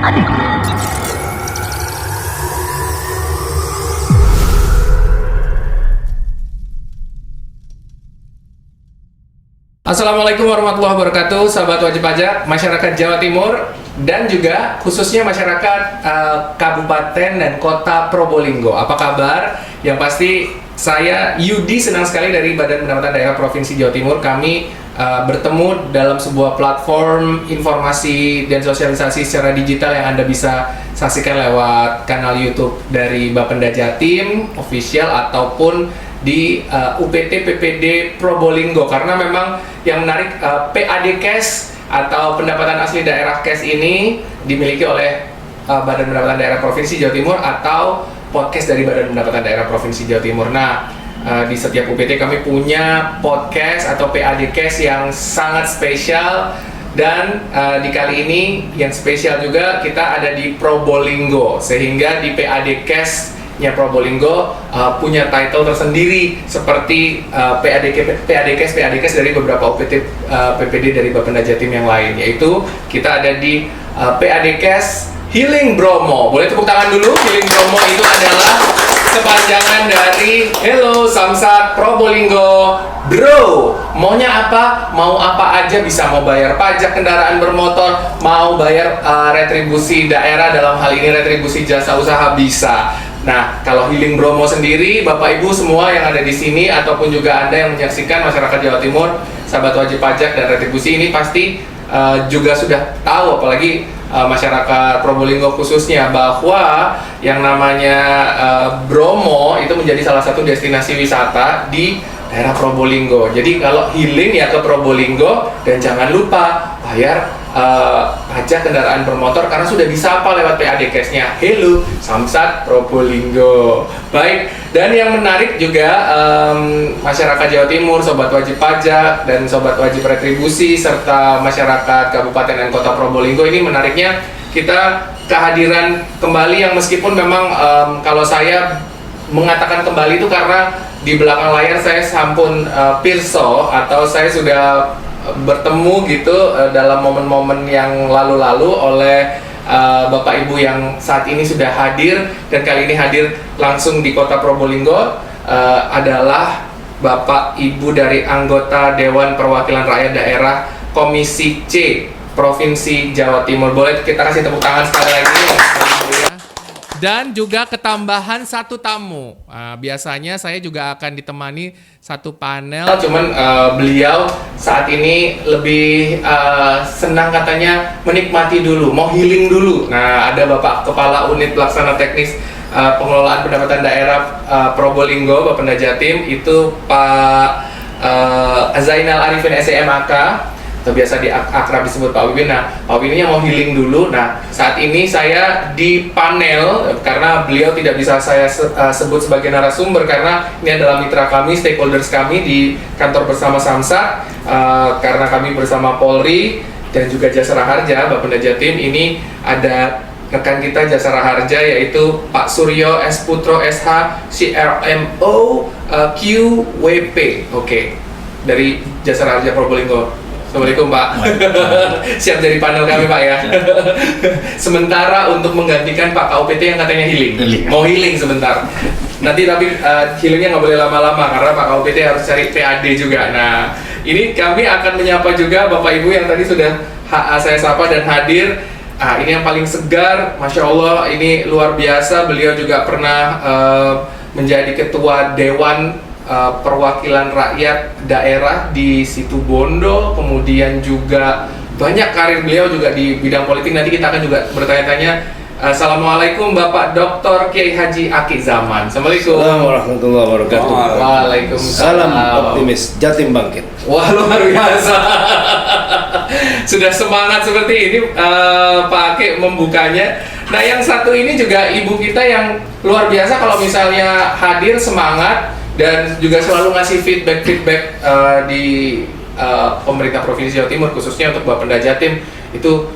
Assalamualaikum warahmatullahi wabarakatuh, sahabat wajib pajak, masyarakat Jawa Timur, dan juga khususnya masyarakat Kabupaten dan Kota Probolinggo. Apa kabar? Yang pasti saya Yudi senang sekali dari Badan Pendapatan Daerah Provinsi Jawa Timur. Kami bertemu dalam sebuah platform informasi dan sosialisasi secara digital yang Anda bisa saksikan lewat kanal YouTube dari Bapenda Jatim official ataupun di UPT PPD Probolinggo, karena memang yang menarik PAD Cash atau pendapatan asli daerah cash ini dimiliki oleh Badan Pendapatan Daerah Provinsi Jawa Timur atau podcast dari Badan Pendapatan Daerah Provinsi Jawa Timur. Nah, di setiap UPT kami punya podcast atau PAD Cash yang sangat spesial, dan di kali ini yang spesial juga kita ada di Probolinggo, sehingga di PAD Cash Probolinggo punya title tersendiri seperti PAD Cash dari beberapa UPT PPD dari Bapenda Jatim yang lain, yaitu kita ada di PAD Cash Healing Bromo. Boleh tepuk tangan dulu. Healing Bromo itu adalah kepanjangan dari Hello Samsat Probolinggo Bro. Maunya apa? Mau apa aja bisa. Mau bayar pajak kendaraan bermotor, mau bayar retribusi daerah, dalam hal ini retribusi jasa usaha, bisa. Nah, kalau Healing Bromo sendiri, Bapak Ibu semua yang ada di sini ataupun juga Anda yang menyaksikan, masyarakat Jawa Timur, sahabat wajib pajak dan retribusi ini pasti juga sudah tahu, apalagi masyarakat Probolinggo khususnya, bahwa yang namanya Bromo itu menjadi salah satu destinasi wisata di daerah Probolinggo. Jadi kalau healing ya ke Probolinggo, dan jangan lupa bayar pajak kendaraan bermotor karena sudah disapa lewat PAD Cash-nya Hello Samsat Probolinggo. Baik, dan yang menarik juga masyarakat Jawa Timur, sobat wajib pajak dan sobat wajib retribusi serta masyarakat Kabupaten dan Kota Probolinggo, ini menariknya kita kehadiran kembali yang meskipun memang kalau saya mengatakan kembali itu karena di belakang layar saya sampun pirso atau saya sudah bertemu gitu dalam momen-momen yang lalu-lalu oleh Bapak Ibu yang saat ini sudah hadir, dan kali ini hadir langsung di Kota Probolinggo adalah Bapak Ibu dari anggota Dewan Perwakilan Rakyat Daerah Komisi C Provinsi Jawa Timur. Boleh kita kasih tepuk tangan sekali lagi. Dan juga ketambahan satu tamu. Biasanya saya juga akan ditemani satu panel, cuman beliau saat ini lebih senang katanya menikmati dulu, mau healing dulu. Nah, ada Bapak Kepala Unit Pelaksana Teknis Pengelolaan Pendapatan Daerah Probolinggo, Bapenda Jatim, itu Pak Zainal Arifin SEMAK, atau biasa akrab disebut Pak Wibin. Nah, Pak Wibin mau healing dulu. Nah, saat ini saya di panel karena beliau tidak bisa saya sebut sebagai narasumber karena ini adalah mitra kami, stakeholders kami di kantor bersama Samsat, karena kami bersama Polri dan juga Jasara Harja, Bapenda Jatim. Ini ada rekan kita Jasara Harja, yaitu Pak Suryo S. Putro SH CRMO QWP. Oke, dari Jasara Harja Probolinggo. Assalamualaikum Pak. Siap jadi panel kami Pak ya. Sementara untuk menggantikan Pak KUPT yang katanya healing. Mau healing sebentar. Nanti tapi healingnya nggak boleh lama-lama karena Pak KUPT harus cari PAD juga. Nah, ini kami akan menyapa juga Bapak Ibu yang tadi sudah saya sapa dan hadir. Ini yang paling segar, Masya Allah, ini luar biasa. Beliau juga pernah menjadi ketua Dewan Perwakilan Rakyat Daerah di Situbondo, kemudian juga banyak karir beliau juga di bidang politik. Nanti kita akan juga bertanya-tanya. Assalamualaikum Bapak Dr. Kiai Haji Aki Zaman. Assalamualaikum. Assalamualaikum warahmatullahi wabarakatuh. Waalaikumsalam. Salam optimis, Jatim bangkit. Wah, luar biasa. Sudah semangat seperti ini Pak Aki membukanya. Nah, yang satu ini juga ibu kita yang luar biasa, kalau misalnya hadir semangat dan juga selalu ngasih feedback di pemerintah Provinsi Jawa Timur, khususnya untuk Bapenda Jatim, itu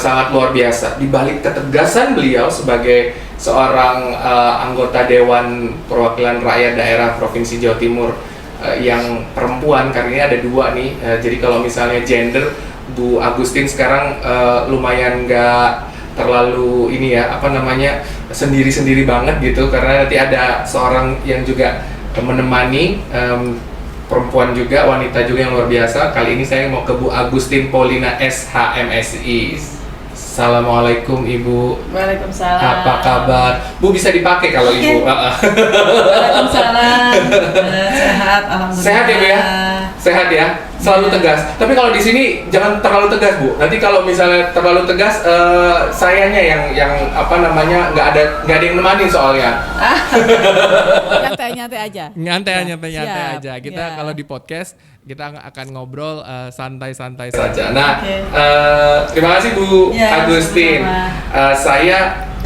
sangat luar biasa. Di balik ketegasan beliau sebagai seorang anggota Dewan Perwakilan Rakyat Daerah Provinsi Jawa Timur yang perempuan, karena ini ada dua nih. Jadi kalau misalnya gender, Bu Agustin sekarang lumayan nggak terlalu ini ya apa namanya sendiri-sendiri banget gitu, karena nanti ada seorang yang juga menemani, perempuan juga, wanita juga yang luar biasa. Kali ini saya mau ke Bu Agustin Paulina SHMSI. Assalamualaikum Ibu. Waalaikumsalam. Apa kabar? Bu bisa dipakai kalau Ibu. Waalaikumsalam. Sehat, alhamdulillah. Sehat ya Bu ya? Sehat ya? Selalu tegas. Tapi kalau di sini jangan terlalu tegas Bu. Nanti kalau misalnya terlalu tegas, sayanya yang apa namanya nggak ada yang nemanin soalnya. Nyantai aja. Nyantai Siap, aja. Kita ya. kalau di podcast kita akan ngobrol santai-santai saja. Nah, Oke. terima kasih Bu Ya, Agustin. sama-sama. Saya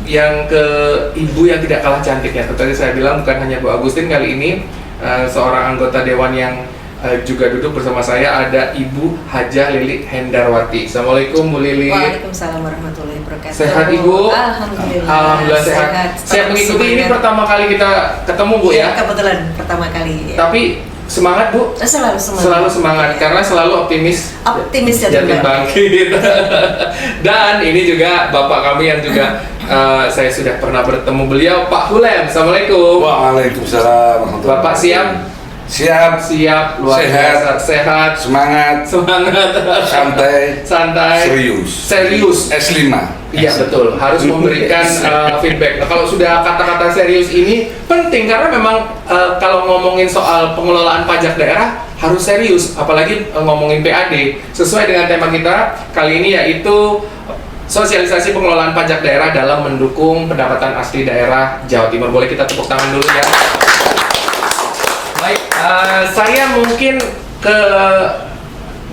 yang ke ibu yang tidak kalah cantik ya. Tadi saya bilang bukan hanya Bu Agustin, kali ini seorang anggota dewan yang juga duduk bersama saya, ada Ibu Hajah Lili Hendarwati. Assalamualaikum Bu Lili. Waalaikumsalam warahmatullahi wabarakatuh. Sehat Ibu? Alhamdulillah. Alhamdulillah sehat. Saya mengikuti ini pertama kali kita ketemu Bu ya, ya. kebetulan pertama kali. Ya. Tapi semangat Bu. Selalu semangat. Selalu semangat karena selalu optimis. Optimis Jatim bangkit. Dan ini juga bapak kami yang juga saya sudah pernah bertemu beliau, Pak Hulem. Assalamualaikum. Waalaikumsalam. Bapak siap? Siap. Luar Sehat. biasa. Sehat. Semangat. Santai. Serius. S5. Iya betul, harus memberikan feedback. Nah, kalau sudah kata-kata serius ini penting karena memang kalau ngomongin soal pengelolaan pajak daerah harus serius, apalagi ngomongin PAD. Sesuai dengan tema kita kali ini yaitu sosialisasi pengelolaan pajak daerah dalam mendukung pendapatan asli daerah Jawa Timur. Boleh kita tepuk tangan dulu ya. Baik, saya mungkin ke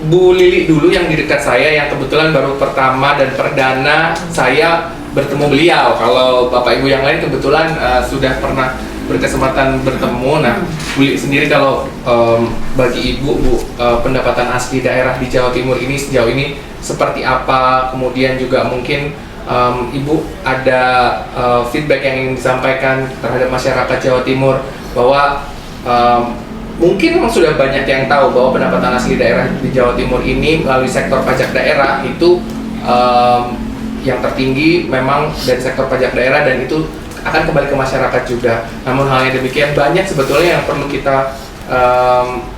Bu Lili dulu yang di dekat saya, yang kebetulan baru pertama dan perdana saya bertemu beliau. Kalau Bapak Ibu yang lain kebetulan sudah pernah berkesempatan bertemu. Nah, Bu Lili sendiri kalau bagi Ibu, Bu, pendapatan asli daerah di Jawa Timur ini sejauh ini seperti apa? Kemudian juga mungkin Ibu ada feedback yang ingin disampaikan terhadap masyarakat Jawa Timur bahwa mungkin memang sudah banyak yang tahu bahwa pendapatan asli daerah di Jawa Timur ini melalui sektor pajak daerah itu yang tertinggi memang dari sektor pajak daerah, dan itu akan kembali ke masyarakat juga. Namun hal yang demikian banyak sebetulnya yang perlu kita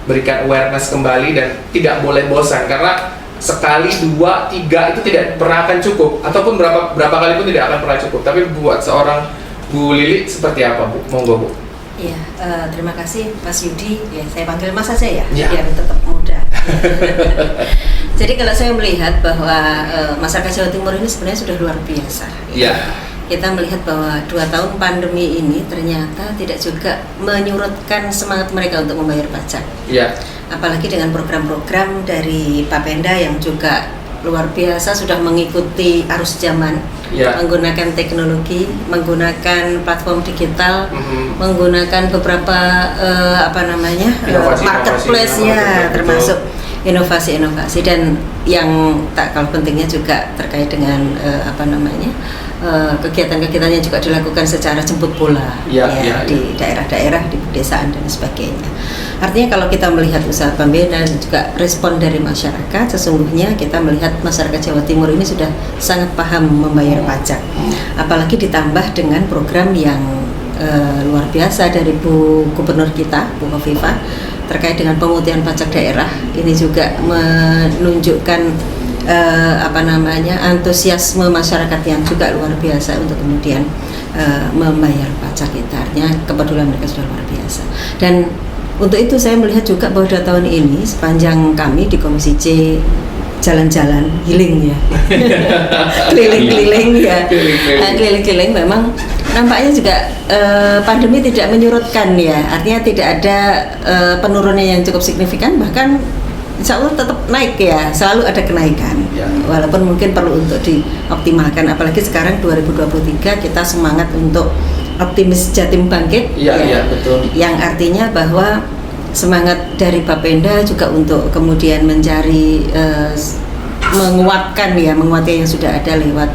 berikan awareness kembali dan tidak boleh bosan, karena sekali, dua, tiga itu tidak pernah akan cukup, ataupun berapa kali pun tidak akan pernah cukup. Tapi buat seorang Bu Lili seperti apa Bu? Monggo Bu. Iya, terima kasih Mas Yudi. Ya, saya panggil Mas saja ya, Ya. biar tetap muda. Jadi kalau saya melihat bahwa masyarakat Jawa Timur ini sebenarnya sudah luar biasa. Iya. Kita melihat bahwa 2 tahun pandemi ini ternyata tidak juga menyurutkan semangat mereka untuk membayar pajak. Iya. Apalagi dengan program-program dari Bapenda yang juga luar biasa sudah mengikuti arus zaman, Ya. menggunakan teknologi, menggunakan platform digital, Mhm. menggunakan beberapa Inovasi-inovasi, marketplace-nya, betul. termasuk inovasi-inovasi, dan yang tak kalah pentingnya juga terkait dengan kegiatan-kegiatannya juga dilakukan secara jemput bola di daerah-daerah, di pedesaan dan sebagainya. Artinya kalau kita melihat usaha Bapenda dan juga respon dari masyarakat, sesungguhnya kita melihat masyarakat Jawa Timur ini sudah sangat paham membayar pajak. Apalagi ditambah dengan program yang luar biasa dari Bu Gubernur kita, Bu Khofifah, terkait dengan pemutihan pajak daerah. Ini juga menunjukkan antusiasme masyarakat yang juga luar biasa untuk kemudian membayar pajak kita. Artinya kepedulian mereka sudah luar biasa. Dan untuk itu saya melihat juga bahwa 2 tahun ini sepanjang kami di Komisi C jalan-jalan healing ya, keliling-keliling ya, keliling-keliling memang nampaknya juga pandemi tidak menyurutkan ya. Artinya tidak ada penurunan yang cukup signifikan, bahkan insya Allah tetap naik ya, selalu ada kenaikan Ya. walaupun mungkin perlu untuk dioptimalkan. Apalagi sekarang 2023 kita semangat untuk optimis Jatim bangkit. Iya, betul. Yang artinya bahwa semangat dari Bapenda juga untuk kemudian mencari menguatkan yang sudah ada lewat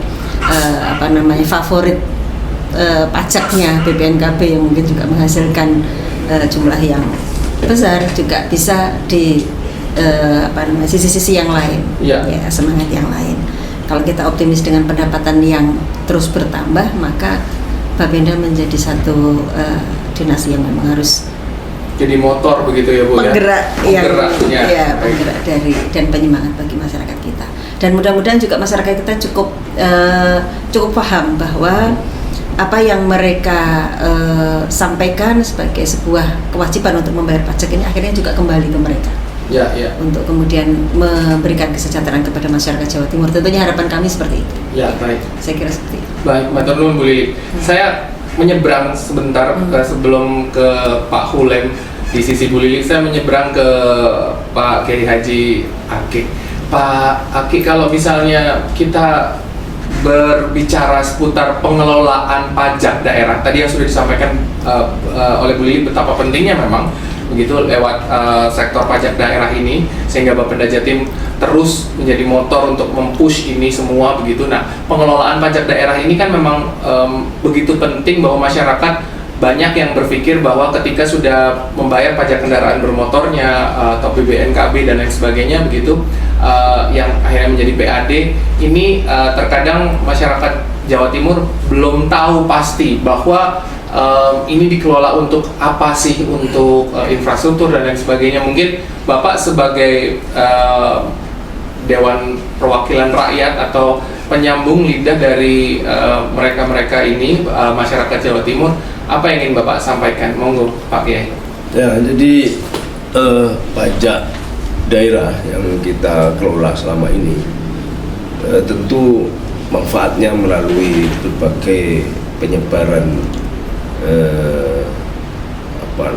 favorit pajaknya BPNKB yang mungkin juga menghasilkan jumlah yang besar, juga bisa di sisi-sisi yang lain, Ya. ya, semangat yang lain. Kalau kita optimis dengan pendapatan yang terus bertambah, maka Bapenda menjadi satu dinasti yang memang harus Jadi motor begitu ya Bu penggerak ya? yang penggerak dari dan penyemangat bagi masyarakat kita. Dan mudah-mudahan juga masyarakat kita cukup paham bahwa apa yang mereka sampaikan sebagai sebuah kewajiban untuk membayar pajak ini akhirnya juga kembali ke mereka. Ya. Untuk kemudian memberikan kesejahteraan kepada masyarakat Jawa Timur. Tentunya harapan kami seperti itu. Ya, baik. Saya kira seperti itu. Baik, matur nuwun Bu Lili. Saya menyeberang sebentar sebelum ke Pak Hulem di sisi Bu Lili. Saya menyeberang ke Pak Kiai Haji Akik. Pak Akik, kalau misalnya kita berbicara seputar pengelolaan pajak daerah, tadi yang sudah disampaikan oleh Bu Lili betapa pentingnya memang begitu lewat sektor pajak daerah ini, sehingga Bapenda Jatim terus menjadi motor untuk mempush ini semua begitu. Nah, pengelolaan pajak daerah ini kan memang begitu penting, bahwa masyarakat banyak yang berpikir bahwa ketika sudah membayar pajak kendaraan bermotornya atau BBNKB dan lain sebagainya begitu, yang akhirnya menjadi PAD ini, terkadang masyarakat Jawa Timur belum tahu pasti bahwa ini dikelola untuk apa sih, untuk infrastruktur dan lain sebagainya. Mungkin Bapak sebagai Dewan Perwakilan Rakyat atau penyambung lidah dari mereka-mereka ini, masyarakat Jawa Timur, apa yang ingin Bapak sampaikan? Monggo Pak Kiai. Ya, jadi pajak daerah yang kita kelola selama ini tentu manfaatnya melalui berbagai penyebaran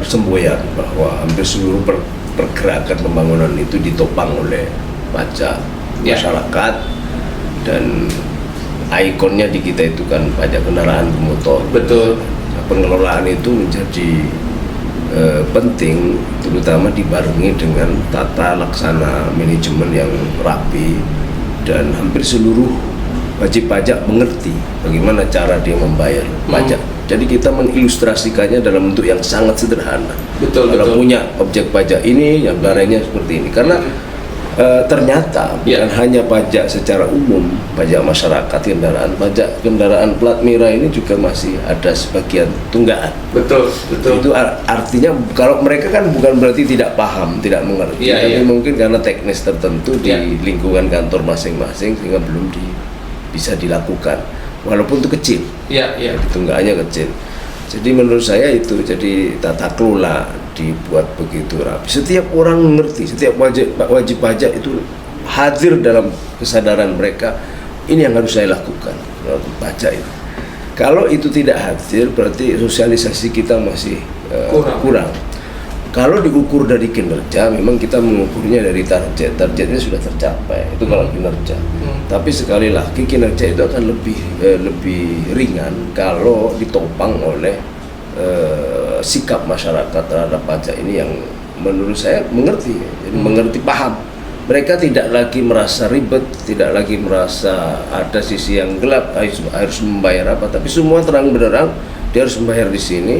semboyan, bahwa hampir seluruh pergerakan pembangunan itu ditopang oleh pajak masyarakat. Dan ikonnya di kita itu kan pajak kendaraan bermotor. Betul. Pengelolaan itu menjadi penting, terutama dibarengi dengan tata laksana manajemen yang rapi, dan hampir seluruh wajib pajak mengerti bagaimana cara dia membayar pajak. Jadi kita mengilustrasikannya dalam bentuk yang sangat sederhana. Betul. Kalau punya objek pajak ini, yang barangnya seperti ini. Karena ternyata bukan hanya pajak secara umum, pajak masyarakat kendaraan, pajak kendaraan plat merah ini juga masih ada sebagian tunggakan. Betul. Itu artinya kalau mereka kan bukan berarti tidak paham, tidak mengerti, tapi mungkin karena teknis tertentu di lingkungan kantor masing-masing sehingga belum bisa dilakukan, walaupun itu kecil. Tunggakannya kecil. Jadi menurut saya itu, jadi tata kelola dibuat begitu rapi. Setiap orang mengerti, setiap wajib pajak itu hadir dalam kesadaran mereka, ini yang harus saya lakukan, pajak itu. Kalau itu tidak hadir, berarti sosialisasi kita masih kurang. Kalau diukur dari kinerja, memang kita mengukurnya dari targetnya sudah tercapai, itu kalau kinerja. Tapi sekali lagi kinerja itu akan lebih ringan kalau ditopang oleh sikap masyarakat terhadap pajak ini yang menurut saya mengerti, mengerti, paham. Mereka tidak lagi merasa ribet, tidak lagi merasa ada sisi yang gelap, harus membayar apa, tapi semua terang benderang dia harus membayar di sini.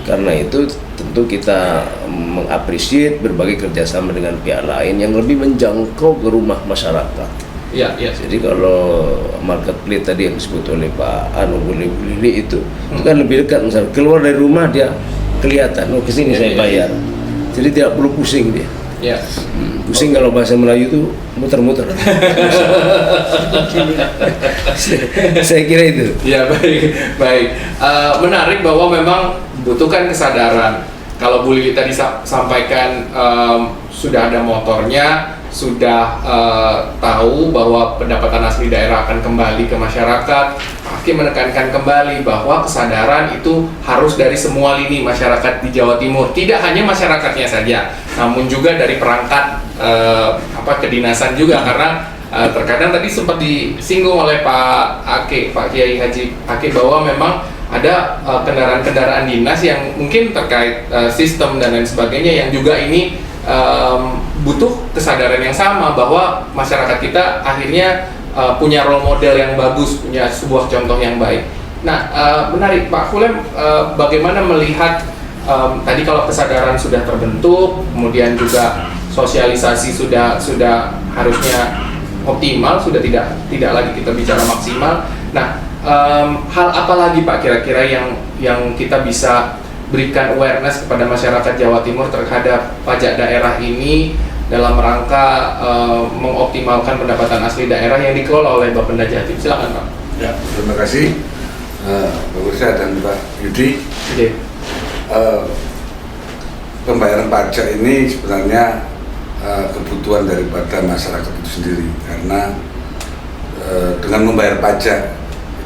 Karena itu tentu kita mengapresiasi berbagai kerjasama dengan pihak lain yang lebih menjangkau ke rumah masyarakat. Jadi kalau marketplace tadi yang disebut oleh Pak Lili itu kan lebih dekat, misalnya keluar dari rumah dia kelihatan, oh kesini saya bayar. Jadi tidak perlu pusing dia. Pusing kalau bahasa Melayu itu muter-muter. Saya kira itu. Ya, baik. Menarik bahwa memang butuhkan kesadaran. Kalau Bu Lili tadi sampaikan sudah ada motornya, sudah tahu bahwa pendapatan asli daerah akan kembali ke masyarakat. Hakim menekankan kembali bahwa kesadaran itu harus dari semua lini masyarakat di Jawa Timur, tidak hanya masyarakatnya saja, namun juga dari perangkat kedinasan juga, karena terkadang tadi sempat disinggung oleh Pak Kiai Haji Akik bahwa memang ada kendaraan-kendaraan dinas yang mungkin terkait sistem dan lain sebagainya, yang juga ini butuh kesadaran yang sama, bahwa masyarakat kita akhirnya punya role model yang bagus, punya sebuah contoh yang baik. Nah, menarik Pak Hulem, bagaimana melihat tadi kalau kesadaran sudah terbentuk, kemudian juga sosialisasi sudah harusnya optimal, sudah tidak lagi kita bicara maksimal. Nah, hal apa lagi Pak kira-kira yang kita bisa berikan awareness kepada masyarakat Jawa Timur terhadap pajak daerah ini dalam rangka mengoptimalkan pendapatan asli daerah yang dikelola oleh Bapenda Jatim? Silakan Pak. Ya, terima kasih Pak Bursa dan Pak Yudi. Oke. Pembayaran pajak ini sebenarnya kebutuhan daripada masyarakat itu sendiri, karena dengan membayar pajak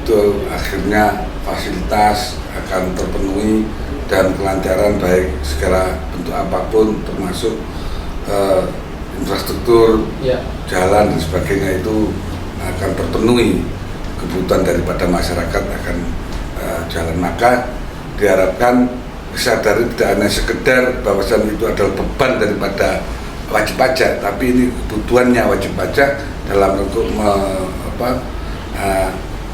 itu akhirnya fasilitas akan terpenuhi dan kelancaran baik segala bentuk apapun, termasuk infrastruktur, jalan dan sebagainya itu akan terpenuhi, kebutuhan daripada masyarakat akan jalan. Maka diharapkan kesadaran tidak hanya sekedar bahwasan itu adalah beban daripada wajib pajak, tapi ini kebutuhannya wajib pajak dalam bentuk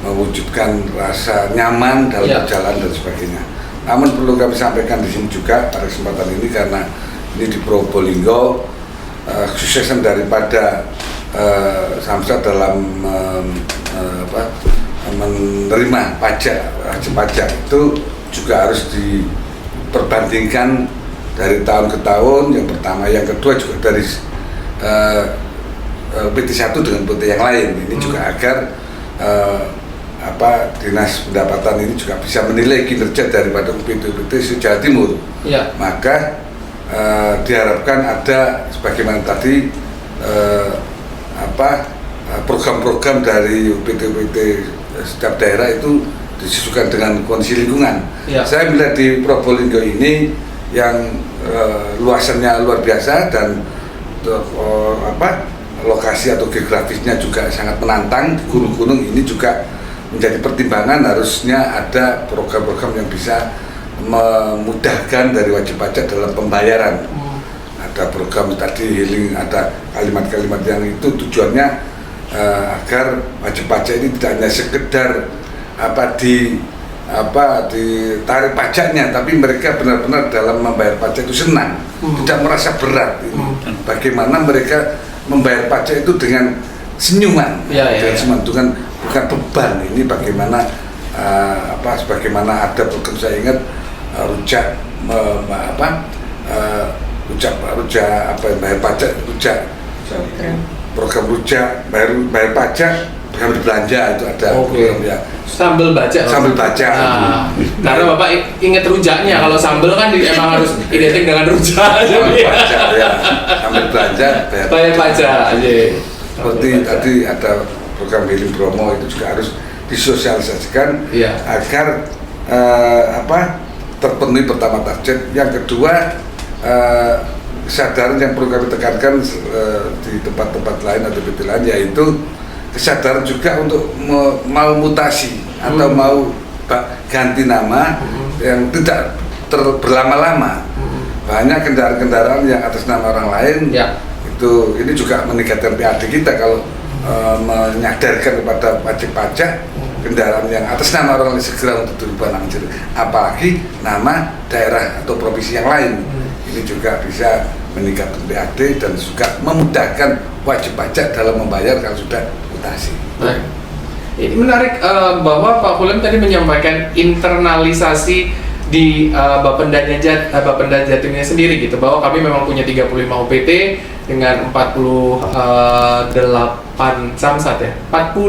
mewujudkan rasa nyaman dalam perjalanan dan sebagainya. Namun perlu kami sampaikan di sini juga pada kesempatan ini, karena ini di Probolinggo, kesuksesan daripada Samsat dalam menerima pajak, wajib pajak itu juga harus diperbandingkan dari tahun ke tahun. Yang pertama, yang kedua juga dari PT1 dengan PT yang lain. Ini juga agar Dinas Pendapatan ini juga bisa menilai kinerja daripada PT Jawa Timur. Maka diharapkan ada sebagaimana tadi program-program dari PT setiap daerah itu disesuaikan dengan kondisi lingkungan. Saya melihat di Probolinggo ini yang luasannya luar biasa dan lokasi atau geografisnya juga sangat menantang. Gunung-gunung ini juga menjadi pertimbangan, harusnya ada program-program yang bisa memudahkan dari wajib pajak dalam pembayaran. Ada program tadi healing, ada kalimat-kalimat yang itu tujuannya agar wajib pajak ini tidak hanya sekedar ditarik pajaknya, tapi mereka benar-benar dalam membayar pajak itu senang, tidak merasa berat. Bagaimana mereka membayar pajak itu dengan senyuman, dengan bukan beban. Ini bagaimana sebagaimana ada program, saya ingat bayar pajak rujak, program rujak bayar pajak bukan berbelanja, itu ada program sambil baca. Karena Bapak ingat rujaknya, kalau sambel kan emang harus identik dengan rujak. Sambil belanja bayar pajak aja. Seperti tadi ada program Healing Bromo, itu juga harus disosialisasikan agar terpenuhi pertama target. Yang kedua, kesadaran yang perlu kami tekankan di tempat-tempat lain atau PT lain, yaitu kesadaran juga untuk mau mutasi atau mau ganti nama yang tidak berlama-lama. Banyak kendaraan-kendaraan yang atas nama orang lain, ini juga meningkatkan PAD kita kalau menyadarkan kepada wajib pajak kendaraan yang atas nama orang lain segera untuk dirubah nama jadi, apalagi nama daerah atau provinsi yang lain. Ini juga bisa meningkatkan PAD dan juga memudahkan wajib pajak dalam membayar kalau sudah mutasi. Baik. Ini menarik bahwa Pak Hulem tadi menyampaikan internalisasi di Bapenda Jatimnya sendiri gitu, bahwa kami memang punya 35 UPT dengan 48 samsat ya, 48.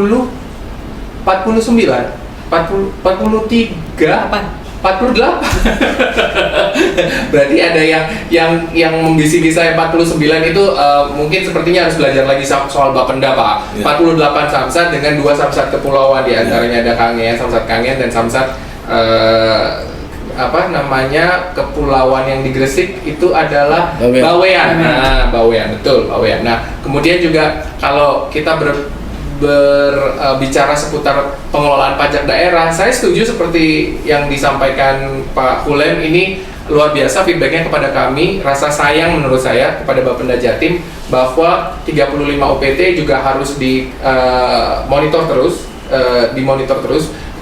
Berarti ada yang membisiki saya 49 itu mungkin sepertinya harus belajar lagi soal Bapenda Pak. 48 samsat dengan 2 samsat kepulauan, di antaranya ada Kangean, Samsat Kangean dan samsat kepulauan yang di Gresik itu adalah Bawean. Nah, Bawean, betul, Bawean. Nah, kemudian juga kalau kita berbicara seputar pengelolaan pajak daerah, saya setuju seperti yang disampaikan Pak Hulem ini, luar biasa feedbacknya kepada kami, rasa sayang menurut saya kepada Bapenda Jatim bahwa 35 UPT juga harus dimonitor terus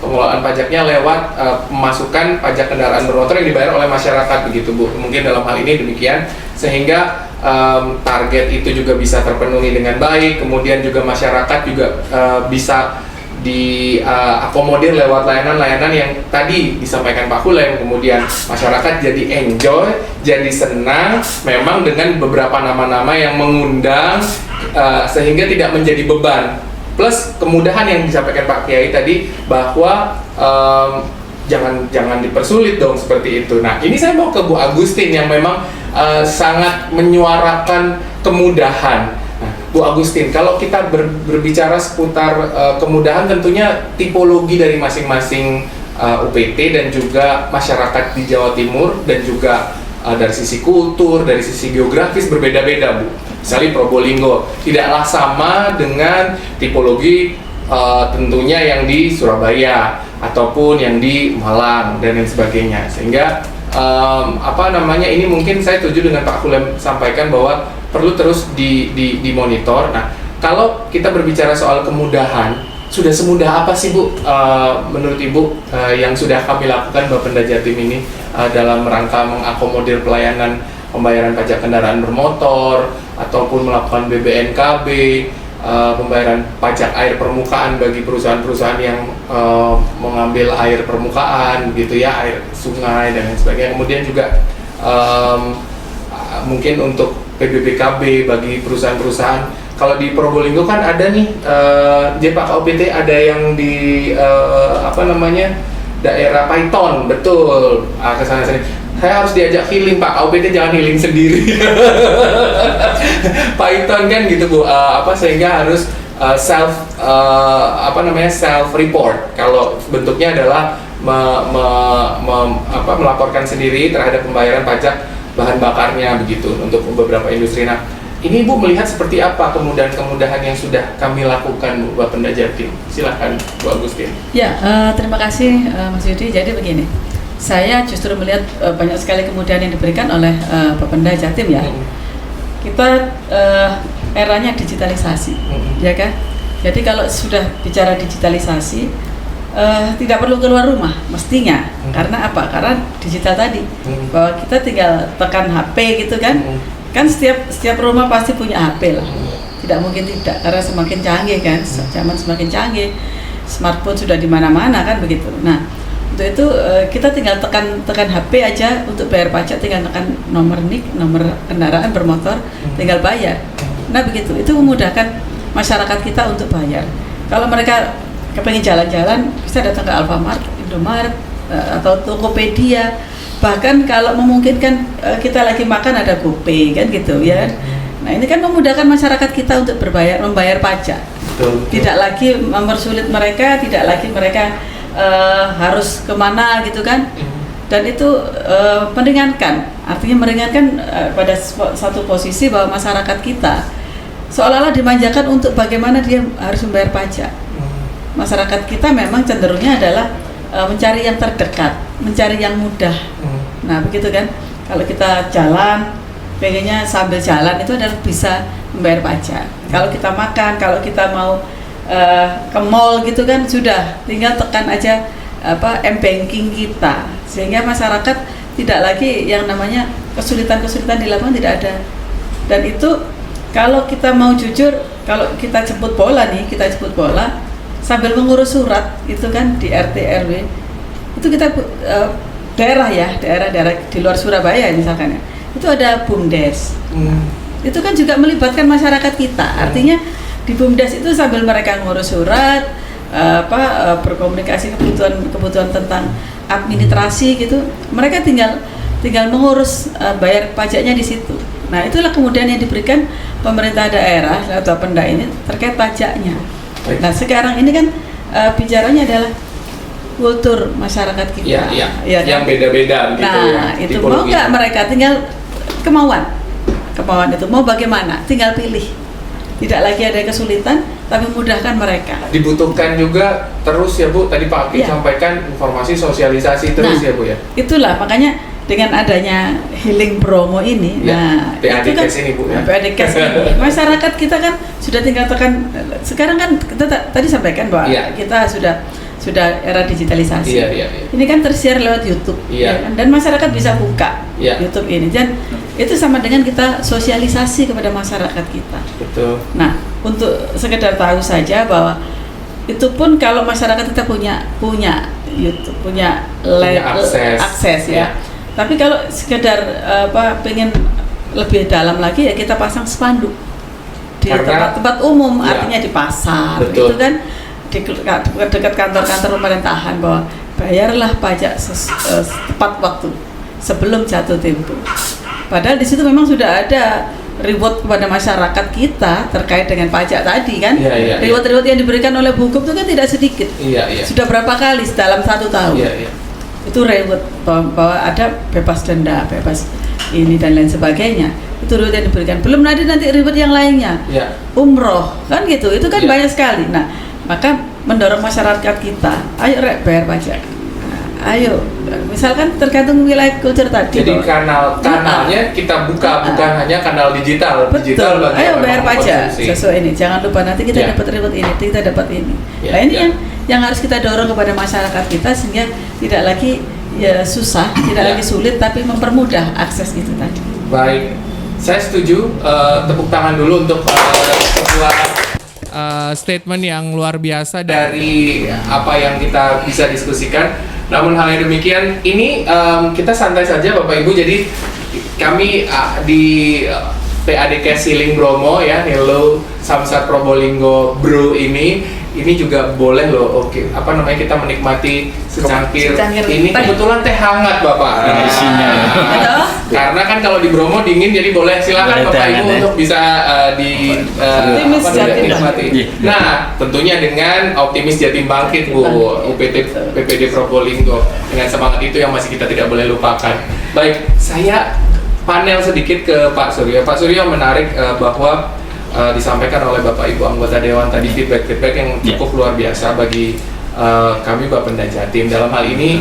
pengelolaan pajaknya lewat pemasukan pajak kendaraan bermotor yang dibayar oleh masyarakat begitu Bu. Mungkin dalam hal ini demikian, sehingga target itu juga bisa terpenuhi dengan baik, kemudian juga masyarakat juga bisa diakomodir lewat layanan-layanan yang tadi disampaikan Pak Hulem, kemudian masyarakat jadi enjoy, jadi senang, memang dengan beberapa nama-nama yang mengundang sehingga tidak menjadi beban. Plus kemudahan yang disampaikan Pak Kiai tadi bahwa jangan dipersulit dong seperti itu. Nah, ini saya mau ke Bu Agustin yang memang sangat menyuarakan kemudahan. Nah, Bu Agustin, kalau kita berbicara seputar kemudahan, tentunya tipologi dari masing-masing UPT dan juga masyarakat di Jawa Timur dan juga dari sisi kultur, dari sisi geografis berbeda-beda, Bu. Misalnya Probolinggo tidaklah sama dengan tipologi tentunya yang di Surabaya ataupun yang di Malang dan lain sebagainya. Sehingga ini mungkin saya setuju dengan Pak Hulem sampaikan bahwa perlu terus dimonitor. Nah, kalau kita berbicara soal kemudahan, sudah semudah apa sih Bu menurut Ibu yang sudah kami lakukan Bapenda Jatim ini dalam rangka mengakomodir pelayanan pembayaran pajak kendaraan bermotor ataupun melakukan BBNKB, pembayaran pajak air permukaan bagi perusahaan-perusahaan yang mengambil air permukaan gitu ya, air sungai dan lain sebagainya. Kemudian juga mungkin untuk PBBKB bagi perusahaan-perusahaan. Kalau di Probolinggo kan ada nih JPKUPT, ada yang di daerah Python, betul. Kesana sini. Saya harus diajak healing Pak, KUPT jangan healing sendiri. Python kan gitu Bu, sehingga harus self report. Kalau bentuknya adalah melaporkan sendiri terhadap pembayaran pajak bahan bakarnya begitu untuk beberapa industri. Nah, ini Bu melihat seperti apa kemudahan-kemudahan yang sudah kami lakukan Bu Bapenda Jatim? Silahkan Bu Agustin. Ya, terima kasih Mas Yudi. Jadi begini, saya justru melihat banyak sekali kemudahan yang diberikan oleh Bapenda Jatim ya. Kita eranya digitalisasi, ya kan? Jadi kalau sudah bicara digitalisasi, tidak perlu keluar rumah mestinya. Karena apa? Karena digital tadi, bahwa kita tinggal tekan HP gitu kan. Kan setiap rumah pasti punya HP lah. Tidak mungkin tidak, karena semakin canggih kan, zaman semakin canggih. Smartphone sudah di mana-mana kan begitu. Nah, untuk itu kita tinggal tekan HP aja untuk bayar pajak, tinggal tekan nomor NIK, nomor kendaraan bermotor, tinggal bayar. Nah begitu, itu memudahkan masyarakat kita untuk bayar. Kalau mereka kepengen jalan-jalan, bisa datang ke Alfamart, Indomaret, atau Tokopedia. Bahkan kalau memungkinkan kita lagi makan ada GoPay kan gitu ya. Nah ini kan memudahkan masyarakat kita untuk membayar pajak. Tidak lagi mempersulit mereka, tidak lagi mereka harus kemana gitu kan. Dan itu meringankan, artinya meringankan pada satu posisi bahwa masyarakat kita seolah-olah dimanjakan untuk bagaimana dia harus membayar pajak. Masyarakat kita memang cenderungnya adalah mencari yang terdekat, mencari yang mudah. Nah begitu kan, kalau kita jalan, pengennya sambil jalan itu adalah bisa membayar pajak. Kalau kita makan, kalau kita mau ke mall gitu kan, sudah tinggal tekan aja m-banking kita, sehingga masyarakat tidak lagi yang namanya kesulitan-kesulitan di lapangan tidak ada. Dan itu kalau kita mau jujur, kalau kita jemput bola sambil mengurus surat itu kan di RT RW itu kita daerah di luar Surabaya misalkan ya, itu ada BUMDes. Itu kan juga melibatkan masyarakat kita. Artinya di BUMDes itu sambil mereka ngurus surat, berkomunikasi kebutuhan tentang administrasi gitu, mereka tinggal mengurus bayar pajaknya di situ. Nah itulah kemudian yang diberikan pemerintah daerah atau Bapenda ini terkait pajaknya. Nah sekarang ini kan bicaranya adalah kultur masyarakat kita. Ya, kan? yang beda-beda gitu. Nah itu mau nggak mereka, tinggal kemauan itu mau bagaimana, tinggal pilih. Tidak lagi ada kesulitan, tapi mudahkan mereka. Dibutuhkan juga terus ya Bu, tadi Pak Aki sampaikan informasi sosialisasi terus ya Bu ya. Itulah makanya dengan adanya healing promo ini, PAD Cash ini Bu ya. PAD Cash ini, masyarakat kita kan sudah tinggal tekan. Sekarang kan kita tadi sampaikan bahwa kita sudah sudah era digitalisasi. Iya. Ini kan tersiar lewat YouTube, ya kan? Dan masyarakat bisa buka YouTube ini. Dan itu sama dengan kita sosialisasi kepada masyarakat kita. Betul. Nah, untuk sekedar tahu saja bahwa itu pun kalau masyarakat kita punya YouTube, punya akses ya. Tapi kalau sekedar pengen lebih dalam lagi ya kita pasang spanduk di tempat-tempat umum, artinya di pasar. Betul. Itu kan di dekat kantor-kantor pemerintahan bahwa bayarlah pajak tepat waktu sebelum jatuh tempo. Padahal di situ memang sudah ada reward kepada masyarakat kita terkait dengan pajak tadi kan. Reward yang diberikan oleh Bu Gub itu kan tidak sedikit. Sudah berapa kali dalam 1 tahun. Itu reward bahwa ada bebas denda, bebas ini dan lain sebagainya. Itu reward yang diberikan. Belum nanti reward yang lainnya. Umroh kan gitu. Itu kan banyak sekali. Nah, maka mendorong masyarakat kita, ayo bayar pajak. Ayo, misalkan tergantung wilayah kultur tadi. Jadi kanalnya kita buka, bukan hanya kanal digital. Betul. Digital ayo bayar pajak sesuai ini. Jangan lupa nanti kita dapat reward ini, kita dapat ini. Nah ini yang harus kita dorong kepada masyarakat kita sehingga tidak lagi susah, tidak lagi sulit, tapi mempermudah akses itu tadi. Baik, saya setuju. Tepuk tangan dulu untuk sebuah statement yang luar biasa dari apa yang kita bisa diskusikan. Namun hal yang demikian ini kita santai saja Bapak Ibu. Jadi kami di PADKes Healing Bromo ya, Hello Samsat Probolinggo Brew ini juga boleh loh. Oke, kita menikmati secangkir. Ini kebetulan teh hangat Bapak. Isinya. Karena kan kalau di Bromo dingin, jadi boleh silakan Bapak Ibu untuk bisa dinikmati. Nah, tentunya dengan optimis Jatim Bangkit Bu, UPT PPD Probolinggo. Dengan semangat itu yang masih kita tidak boleh lupakan. Baik, saya panel sedikit ke Pak Suryo. Pak Suryo menarik bahwa disampaikan oleh Bapak Ibu anggota Dewan tadi feedback yang cukup luar biasa bagi kami Bapenda Jatim. Dalam hal ini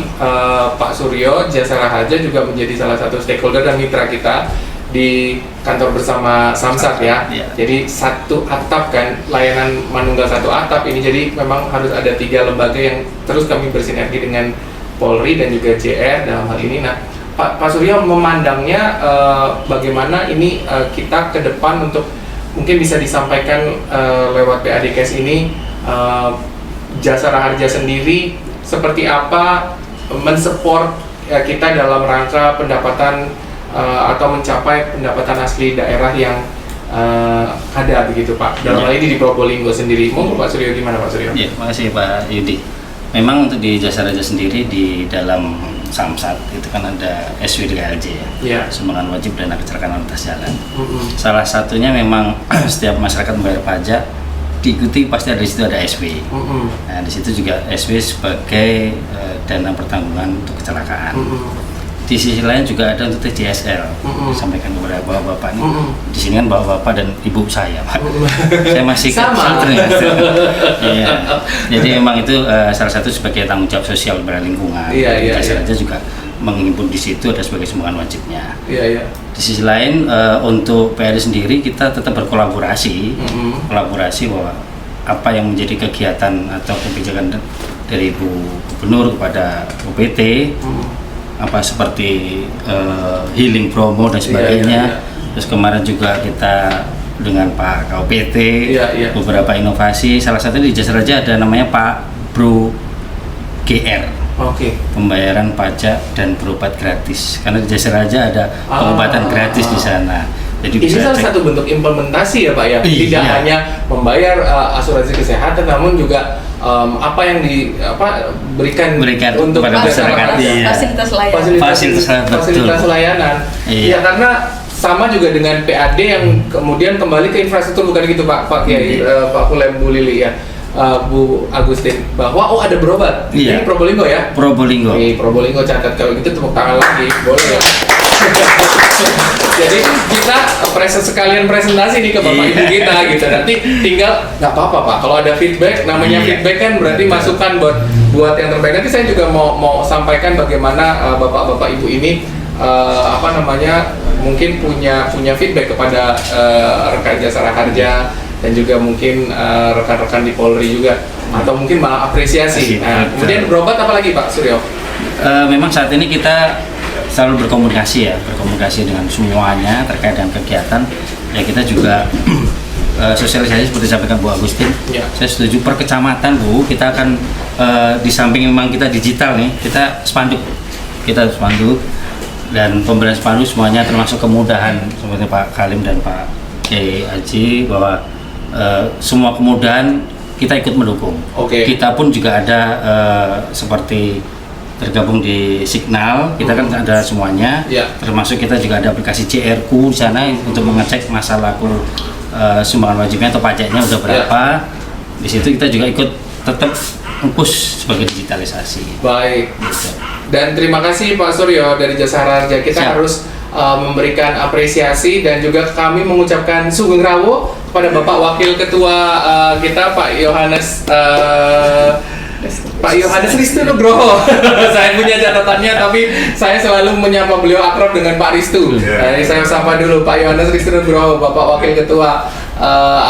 Pak Suryo Jasara Harja juga menjadi salah satu stakeholder dan mitra kita di kantor bersama Samsat ya. Jadi satu atap kan, layanan manunggal satu atap ini, jadi memang harus ada 3 lembaga yang terus kami bersinergi dengan Polri dan juga JR dalam hal ini. Nah, Pak Suryo memandangnya bagaimana ini kita ke depan untuk mungkin bisa disampaikan lewat PADKes ini, Jasara Harja sendiri seperti apa mensupport kita dalam rangka pendapatan atau mencapai pendapatan asli daerah yang ada begitu Pak. Dalam hal ini di Probolinggo sendiri. Monggo Pak Suryo, gimana Pak Suryo? Iya, makasih Pak Yudi. Memang untuk di Jasara Harja sendiri di dalam Samsat itu kan ada SW3LJ ya, sumbangan wajib dana kecelakaan lalu lintas jalan. Salah satunya memang setiap masyarakat membayar pajak diikuti pasti ada di situ ada SW. Nah di situ juga SW sebagai dana pertanggungan untuk kecelakaan. Di sisi lain juga ada untuk TJSL. Sampaikan kepada bapak-bapak ini. Di sini kan bapak-bapak dan ibu saya, Pak. Saya masih santri. Ya. Jadi memang itu salah satu sebagai tanggung jawab sosial pada lingkungan. Jasara Harja juga menghimpun di situ ada sebagai sumbangan wajibnya. Di sisi lain untuk PRD sendiri kita tetap berkolaborasi, kolaborasi bahwa apa yang menjadi kegiatan atau kebijakan dari Ibu Gubernur kepada UPT. Apa seperti healing promo dan sebagainya. Terus kemarin juga kita dengan Pak KUPT beberapa inovasi. Salah satu di Jasara Harja ada namanya Pak Bro GR. Pembayaran pajak dan berobat gratis. Karena di Jasara Harja ada pengobatan gratis di sana. Jadi ini salah satu bentuk implementasi ya Pak ya. Tidak hanya membayar asuransi kesehatan, namun juga apa yang diberikan untuk masyarakat, fasilitas layanan. Iya, karena sama juga dengan PAD yang kemudian kembali ke infrastruktur, bukan gitu Pak Kiai, Pak Kulem, Bu Lili ya, Bu Agustin, bahwa ada berobat. Ini Probolinggo ya? Probolinggo. Probolinggo, catat kalau gitu, tepuk tangan lagi, boleh ya. Jadi kita sekalian presentasi nih ke Bapak Ibu kita gitu. Nanti tinggal nggak apa-apa Pak. Kalau ada feedback, namanya feedback kan berarti masukan buat yang terbaik. Nanti saya juga mau sampaikan bagaimana Bapak-bapak Ibu ini mungkin punya feedback kepada rekan Jasara Harja dan juga mungkin rekan-rekan di Polri juga, atau mungkin malah apresiasi. Nah, kemudian berobat apa lagi Pak Suryo? Memang saat ini kita selalu berkomunikasi dengan semuanya terkait dengan kegiatan. Ya kita juga sosialisasi seperti disampaikan Bu Agustin. Ya. Saya setuju per kecamatan Bu, kita akan di samping memang kita digital nih, kita spanduk dan pemberian spanduk semuanya termasuk kemudahan seperti Pak Kalim dan Pak Kiai Haji bahwa semua kemudahan kita ikut mendukung. Kita pun juga ada seperti tergabung di Signal, kita kan ada semuanya, termasuk kita juga ada aplikasi CRQ di sana untuk mengecek masalah sumbangan wajibnya atau pajaknya udah berapa. Di situ kita juga ikut tetap push sebagai digitalisasi. Baik. Dan terima kasih Pak Suryo dari Jasa Raharja. Kita harus memberikan apresiasi dan juga kami mengucapkan sugeng rawuh kepada Bapak Wakil Ketua kita Pak Yohanes Ristu Nugroho. Saya punya catatannya, tapi saya selalu menyapa beliau akrab dengan Pak Ristu. Jadi saya sapa dulu Pak Yohanes Ristu Nugroho, Bapak Wakil Ketua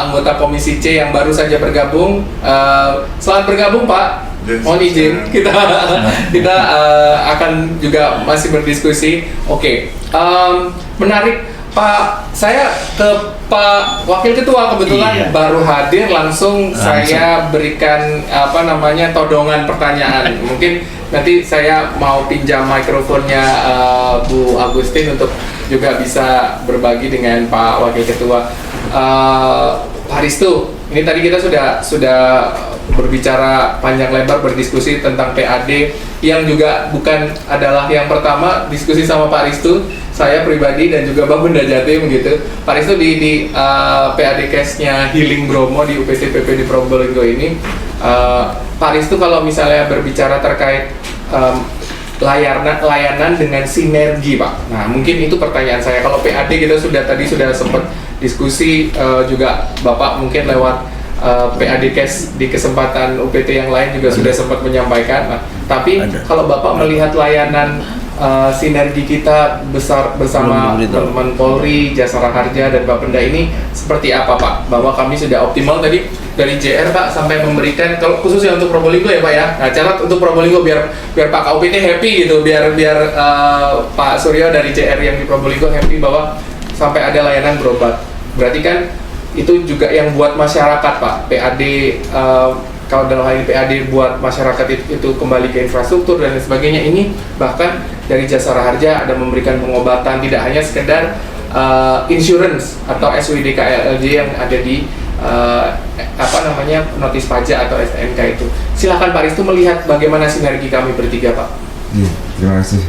anggota Komisi C yang baru saja bergabung. Selamat bergabung Pak. Mohon izin kita akan juga masih berdiskusi. Menarik Pak, saya ke Pak Wakil Ketua kebetulan baru hadir langsung saya berikan todongan pertanyaan. Mungkin nanti saya mau pinjam mikrofonnya Bu Agustin untuk juga bisa berbagi dengan Pak Wakil Ketua. Pak Ristu, ini tadi kita sudah berbicara panjang lebar berdiskusi tentang PAD yang juga bukan adalah yang pertama diskusi sama Pak Ristu. Saya pribadi dan juga Bapenda Jatim gitu. Pak Ristu di PAD Case-nya Healing Bromo di UPT PP di Probolinggo ini, Pak Ristu kalau misalnya berbicara terkait layanan dengan sinergi Pak. Nah mungkin itu pertanyaan saya. Kalau PAD kita sudah sempat diskusi juga Bapak mungkin lewat PAD Case di kesempatan UPT yang lain juga sudah sempat menyampaikan. Nah, tapi kalau Bapak melihat layanan sinergi kita bersama teman Polri, Jasa Raharja dan Bapenda ini seperti apa Pak? Bahwa kami sudah optimal tadi dari JR Pak sampai memberikan, kalau khususnya untuk Probolinggo ya Pak ya. Nah catat untuk Probolinggo biar Pak KUPT happy gitu, biar Pak Suryo dari JR yang di Probolinggo happy bahwa sampai ada layanan berobat. Berarti kan itu juga yang buat masyarakat Pak, PAD kalau dalam hal ini PAD buat masyarakat itu kembali ke infrastruktur dan lain sebagainya. Ini bahkan dari Jasa Raharja ada memberikan pengobatan, tidak hanya sekedar insurance atau SWD KLLJ yang ada di notis pajak atau STNK itu. Silakan Pak Ristu melihat bagaimana sinergi kami bertiga Pak. Terima kasih.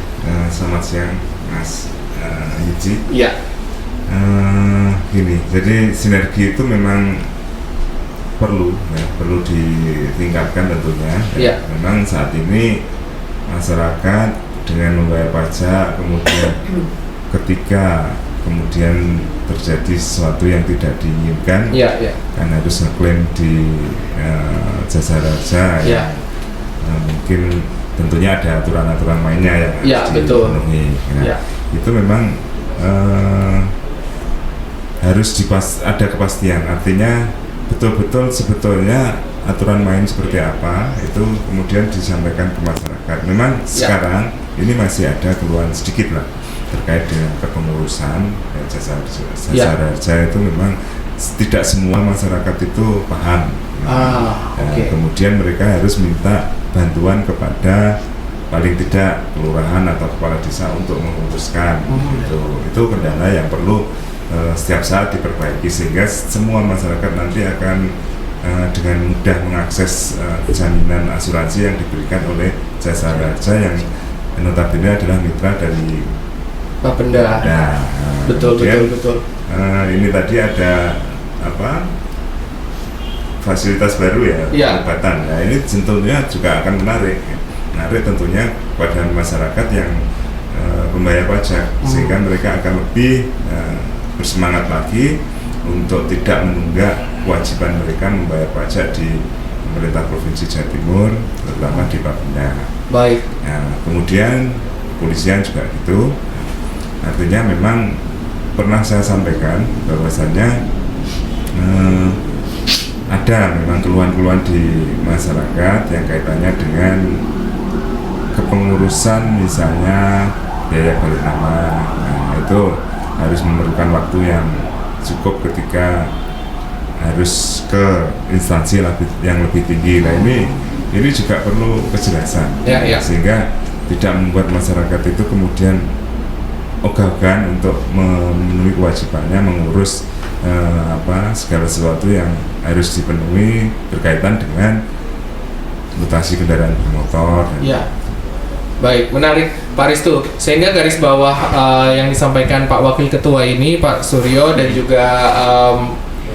Selamat siang Mas Yuji. Iya. Jadi sinergi itu memang perlu ditingkatkan tentunya. Memang saat ini masyarakat dengan membayar pajak, kemudian ketika terjadi sesuatu yang tidak diinginkan, kan harus ngeklaim di Jasa Raharja. Mungkin tentunya ada aturan-aturan mainnya yang harus dipenuhi. Itu memang harus ada kepastian, artinya betul-betul sebetulnya aturan main seperti apa itu kemudian disampaikan ke masyarakat. Memang sekarang ini masih ada keluhan sedikit lah terkait dengan kepengurusan Jasa Raharja. Itu memang tidak semua masyarakat itu paham. Kemudian mereka harus minta bantuan kepada paling tidak kelurahan atau kepala desa untuk menguruskan. Itu kendala yang perlu setiap saat diperbaiki sehingga semua masyarakat nanti akan dengan mudah mengakses jaminan asuransi yang diberikan oleh Jasa Raharja yang notabene adalah mitra dari Bapenda. Betul. Ini tadi ada fasilitas baru pengobatan. Nah, ini tentunya juga akan menarik tentunya pada masyarakat yang membayar pajak sehingga mereka akan lebih bersemangat lagi untuk tidak menunggak kewajiban mereka membayar pajak di pemerintah Provinsi Jawa Timur, terutama di Bapenda. Baik. Nah, kemudian kepolisian juga gitu. Artinya memang pernah saya sampaikan bahwasannya ada memang keluhan-keluhan di masyarakat yang kaitannya dengan kepengurusan misalnya biaya balik nama. Nah, itu harus memerlukan waktu yang cukup ketika harus ke instansi yang lebih tinggi. Nah, ini juga perlu kejelasan sehingga tidak membuat masyarakat itu kemudian ogah-ogahan untuk memenuhi kewajibannya mengurus segala sesuatu yang harus dipenuhi berkaitan dengan mutasi kendaraan bermotor. Baik, menarik Pak Ristu. Sehingga garis bawah yang disampaikan Pak Wakil Ketua ini, Pak Suryo, dan juga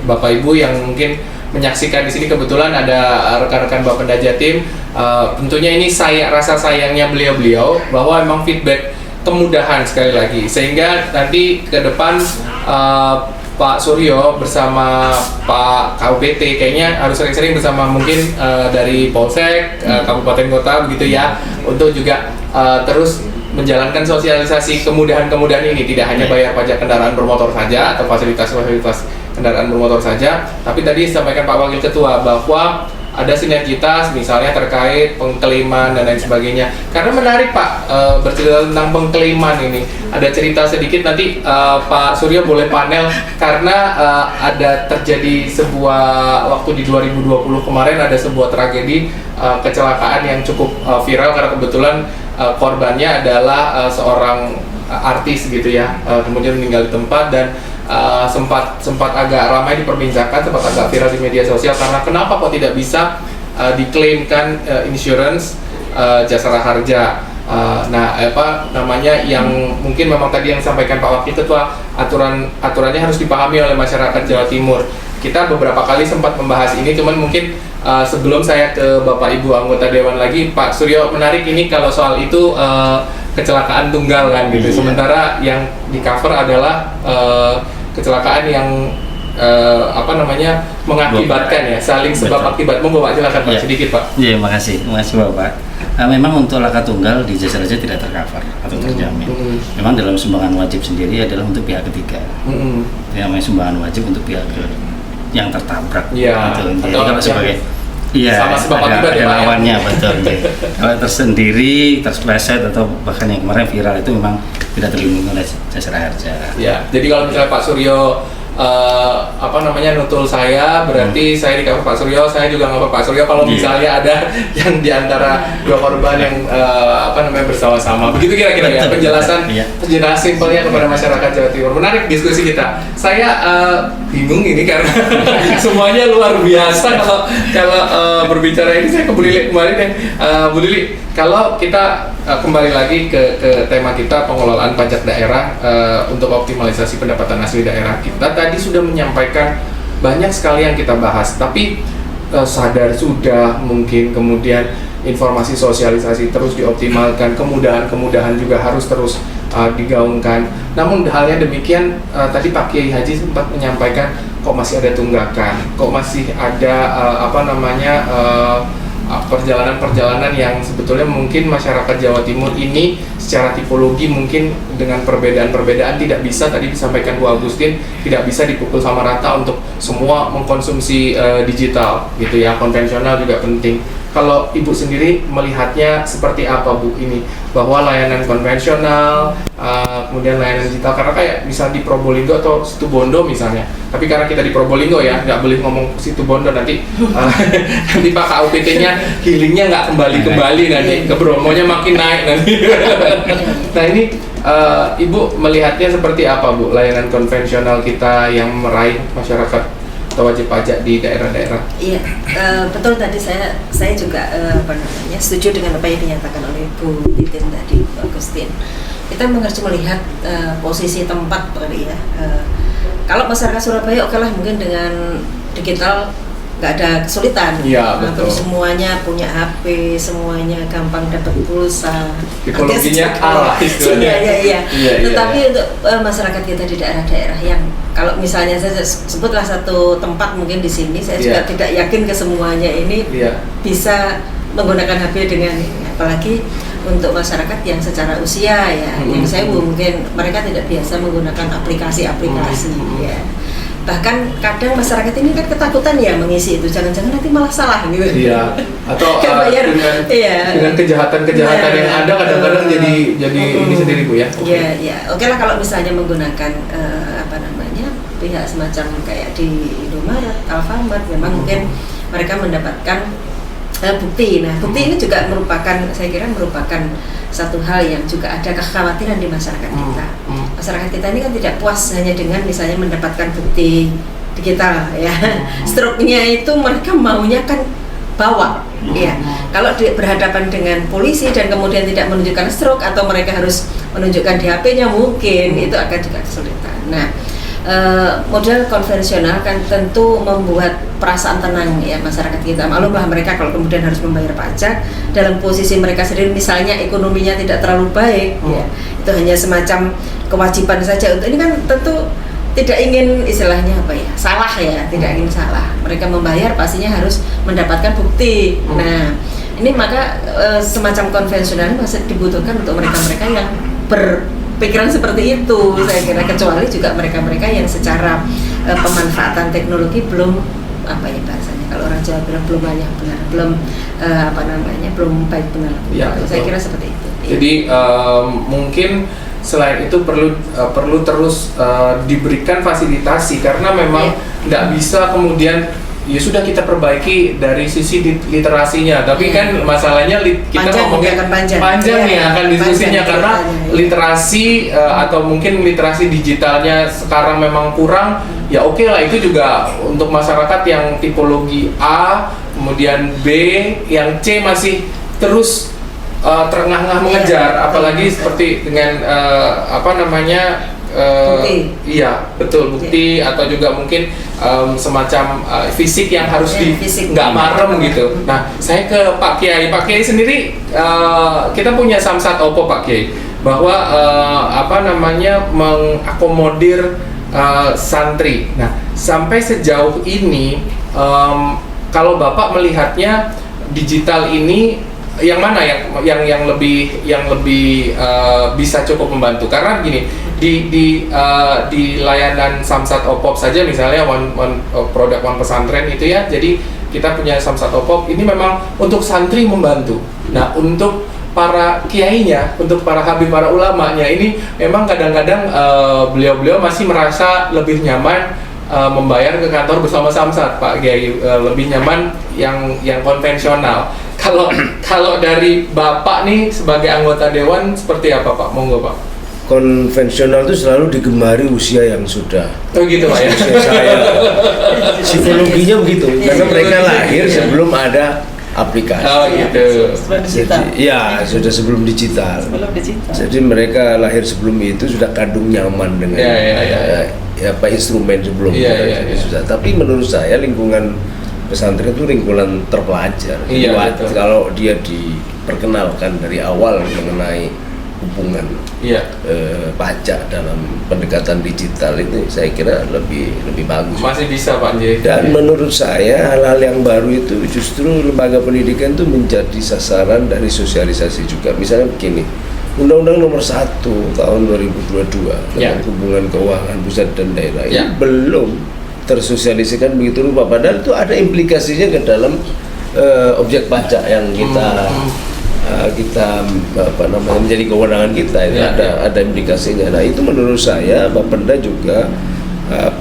Bapak Ibu yang mungkin menyaksikan di sini, kebetulan ada rekan-rekan Bapenda Jatim. Tentunya ini rasa sayangnya beliau-beliau bahwa memang feedback kemudahan sekali lagi, sehingga nanti ke depan Pak Suryo bersama Pak KUPT kayaknya harus sering-sering bersama mungkin dari Polsek, Kabupaten Kota begitu ya, untuk juga terus menjalankan sosialisasi kemudahan-kemudahan ini, tidak hanya bayar pajak kendaraan bermotor saja atau fasilitas-fasilitas kendaraan bermotor saja, tapi tadi disampaikan Pak Wakil Ketua bahwa ada sinergitas misalnya terkait pengklaiman dan lain sebagainya. Karena menarik Pak, bercerita tentang pengklaiman ini. Ada cerita sedikit nanti Pak Suryo boleh panel, karena ada terjadi sebuah waktu di 2020 kemarin ada sebuah tragedi kecelakaan yang cukup viral karena kebetulan korbannya adalah seorang artis gitu ya, kemudian meninggal di tempat dan sempat agak ramai diperbincangkan, sempat agak viral di media sosial karena kenapa kok tidak bisa diklaimkan insurance Jasara Harja. Yang mungkin memang tadi yang disampaikan Pak Wakil Ketua, aturannya harus dipahami oleh masyarakat Jawa Timur. Kita beberapa kali sempat membahas ini, cuman mungkin sebelum saya ke Bapak Ibu anggota Dewan lagi, Pak Suryo, menarik ini kalau soal itu kecelakaan tunggal kan gitu. Sementara yang di cover adalah kecelakaan yang mengakibatkan ya, saling sebab akibat. Monggo Pak, silakan Pak, sedikit Pak. Iya, makasih Bapak. Memang untuk laka tunggal di Jasara Harja tidak tercover atau terjamin. Memang dalam sumbangan wajib sendiri adalah untuk pihak ketiga. Yang namanya sumbangan wajib untuk pihak yang tertabrak. Jadi kalau sebagai sama sebab akibat ada lawannya, betul. Kalau tersendiri, terpleset atau bahkan yang kemarin viral itu memang tidak terlindungi oleh Jasara Harja. Jadi kalau misalnya Pak Suryo nutul saya, berarti saya di cover Pak Suryo, saya juga nggak Pak Suryo kalau misalnya ada yang diantara dua korban yang bersama-sama. Begitu kira-kira ya penjelasan simpelnya kepada masyarakat Jawa Timur. Menarik diskusi kita. Saya bingung ini karena semuanya luar biasa kalau berbicara ini. Saya ke Bu Lili kembali deh. Bu Lili, kalau kita kembali lagi ke tema kita, pengelolaan pajak daerah untuk optimalisasi pendapatan asli daerah. Kita tadi sudah menyampaikan banyak sekali yang kita bahas, tapi sadar sudah mungkin kemudian informasi sosialisasi terus dioptimalkan, kemudahan-kemudahan juga harus terus digaungkan. Namun halnya demikian, tadi Pak Kiai Haji sempat menyampaikan kok masih ada tunggakan, kok masih ada perjalanan-perjalanan yang sebetulnya mungkin masyarakat Jawa Timur ini secara tipologi mungkin dengan perbedaan-perbedaan tidak bisa, tadi disampaikan Bu Agustin, tidak bisa dipukul sama rata untuk semua mengkonsumsi digital gitu ya, konvensional juga penting. Kalau Ibu sendiri melihatnya seperti apa Bu ini, bahwa layanan konvensional kemudian layanan digital, karena kayak misal di Probolinggo atau Situbondo misalnya, tapi karena kita di Probolinggo ya nggak boleh ngomong Situbondo, nanti nanti Pak KUPT-nya healingnya nggak kembali nanti ke Bromonya makin naik nanti. Nah ini Ibu melihatnya seperti apa Bu, layanan konvensional kita yang meraih masyarakat atau wajib pajak di daerah-daerah? Iya, betul, tadi saya juga setuju dengan apa yang dinyatakan oleh Bu Titin tadi, Bu Agustin. Kita harus melihat posisi tempat tadi ya. Kalau masyarakat Surabaya oke lah, mungkin dengan digital nggak ada kesulitan. Iya, betul. Semuanya punya HP, semuanya gampang dapat pulsa. Tipologinya arah istilahnya. Iya. Tetapi untuk masyarakat kita di daerah-daerah yang kalau misalnya saya sebutlah satu tempat mungkin di sini, saya juga tidak yakin ke semuanya ini bisa menggunakan HP dengan ini. Apalagi untuk masyarakat yang secara usia ya, yang saya mungkin mereka tidak biasa menggunakan aplikasi-aplikasi ya. Bahkan kadang masyarakat ini kan ketakutan ya mengisi itu, jangan-jangan nanti malah salah gitu. Iya. Atau dengan kejahatan-kejahatan yang ada kadang-kadang jadi ini sendiri Bu ya. Iya. Oke lah kalau misalnya menggunakan pihak semacam kayak di Indomaret, Alfamart, memang mungkin mereka mendapatkan bukti. Nah, bukti ini juga saya kira merupakan satu hal yang juga ada kekhawatiran di masyarakat kita. Masyarakat kita ini kan tidak puas hanya dengan misalnya mendapatkan bukti digital ya. Struknya itu mereka maunya kan bawa. Ya. Kalau berhadapan dengan polisi dan kemudian tidak menunjukkan struk atau mereka harus menunjukkan di HP-nya mungkin itu akan juga kesulitan. Nah, model konvensional kan tentu membuat perasaan tenang ya masyarakat kita. Maklumlah mereka kalau kemudian harus membayar pajak dalam posisi mereka sendiri misalnya ekonominya tidak terlalu baik ya, itu hanya semacam kewajiban saja untuk ini kan tentu tidak ingin istilahnya salah ya, tidak ingin salah. Mereka membayar pastinya harus mendapatkan bukti. Nah, ini maka semacam konvensional masih dibutuhkan untuk mereka-mereka yang pikiran seperti itu, saya kira, kecuali juga mereka-mereka yang secara pemanfaatan teknologi belum bahasanya kalau orang Jawa bilang belum banyak benar, belum baik benar. Ya, saya kira seperti itu. Jadi mungkin selain itu perlu terus diberikan fasilitasi karena memang nggak bisa kemudian ya sudah kita perbaiki dari sisi literasinya, tapi kan masalahnya kita ngomongin panjang nih akan diskusinya karena literasi atau mungkin literasi digitalnya sekarang memang kurang. Ya oke lah, itu juga untuk masyarakat yang tipologi A, kemudian B, yang C masih terus terengah-engah mengejar, apalagi seperti dengan bukti. Iya, betul, bukti atau juga mungkin semacam fisik yang harus nggak marem gitu. Nah, saya ke Pak Kiai. Pak Kiai sendiri kita punya Samsat Oppo Pak Kiai bahwa mengakomodir santri. Nah, sampai sejauh ini kalau Bapak melihatnya digital ini yang mana yang lebih bisa cukup membantu? Karena begini, di layanan Samsat Oppo saja misalnya produk One Pesantren itu ya, jadi kita punya Samsat Oppo ini memang untuk santri membantu. Nah, untuk para kiainya, untuk para habib, para ulamanya ini memang kadang-kadang beliau-beliau masih merasa lebih nyaman membayar ke kantor bersama Samsat, Pak Kiai, lebih nyaman yang konvensional. Kalau dari Bapak nih sebagai anggota dewan seperti apa Pak? Monggo Pak. Konvensional itu selalu digemari usia yang sudah. Oh gitu Pak ya. Usia saya. Psikologinya begitu, karena mereka lahir sebelum ada aplikasi. Oh gitu. Sudah sebelum digital. Jadi mereka lahir sebelum itu sudah kadung nyaman dengan instrumen sebelumnya. Sudah. Tapi menurut saya lingkungan pesantren itu lingkungan terpelajar. Kalau dia diperkenalkan dari awal mengenai hubungan pajak dalam pendekatan digital itu, saya kira lebih bagus. Masih bisa Pak J. Dan menurut saya hal-hal yang baru itu justru lembaga pendidikan itu menjadi sasaran dari sosialisasi juga. Misalnya begini, Undang-Undang Nomor 1 tahun 2022 tentang hubungan keuangan pusat dan daerah ini belum tersosialisasikan begitu rupa, padahal itu ada implikasinya ke dalam objek pajak yang kita menjadi kewenangan kita, itu ada implikasinya. Nah, itu menurut saya Bapenda juga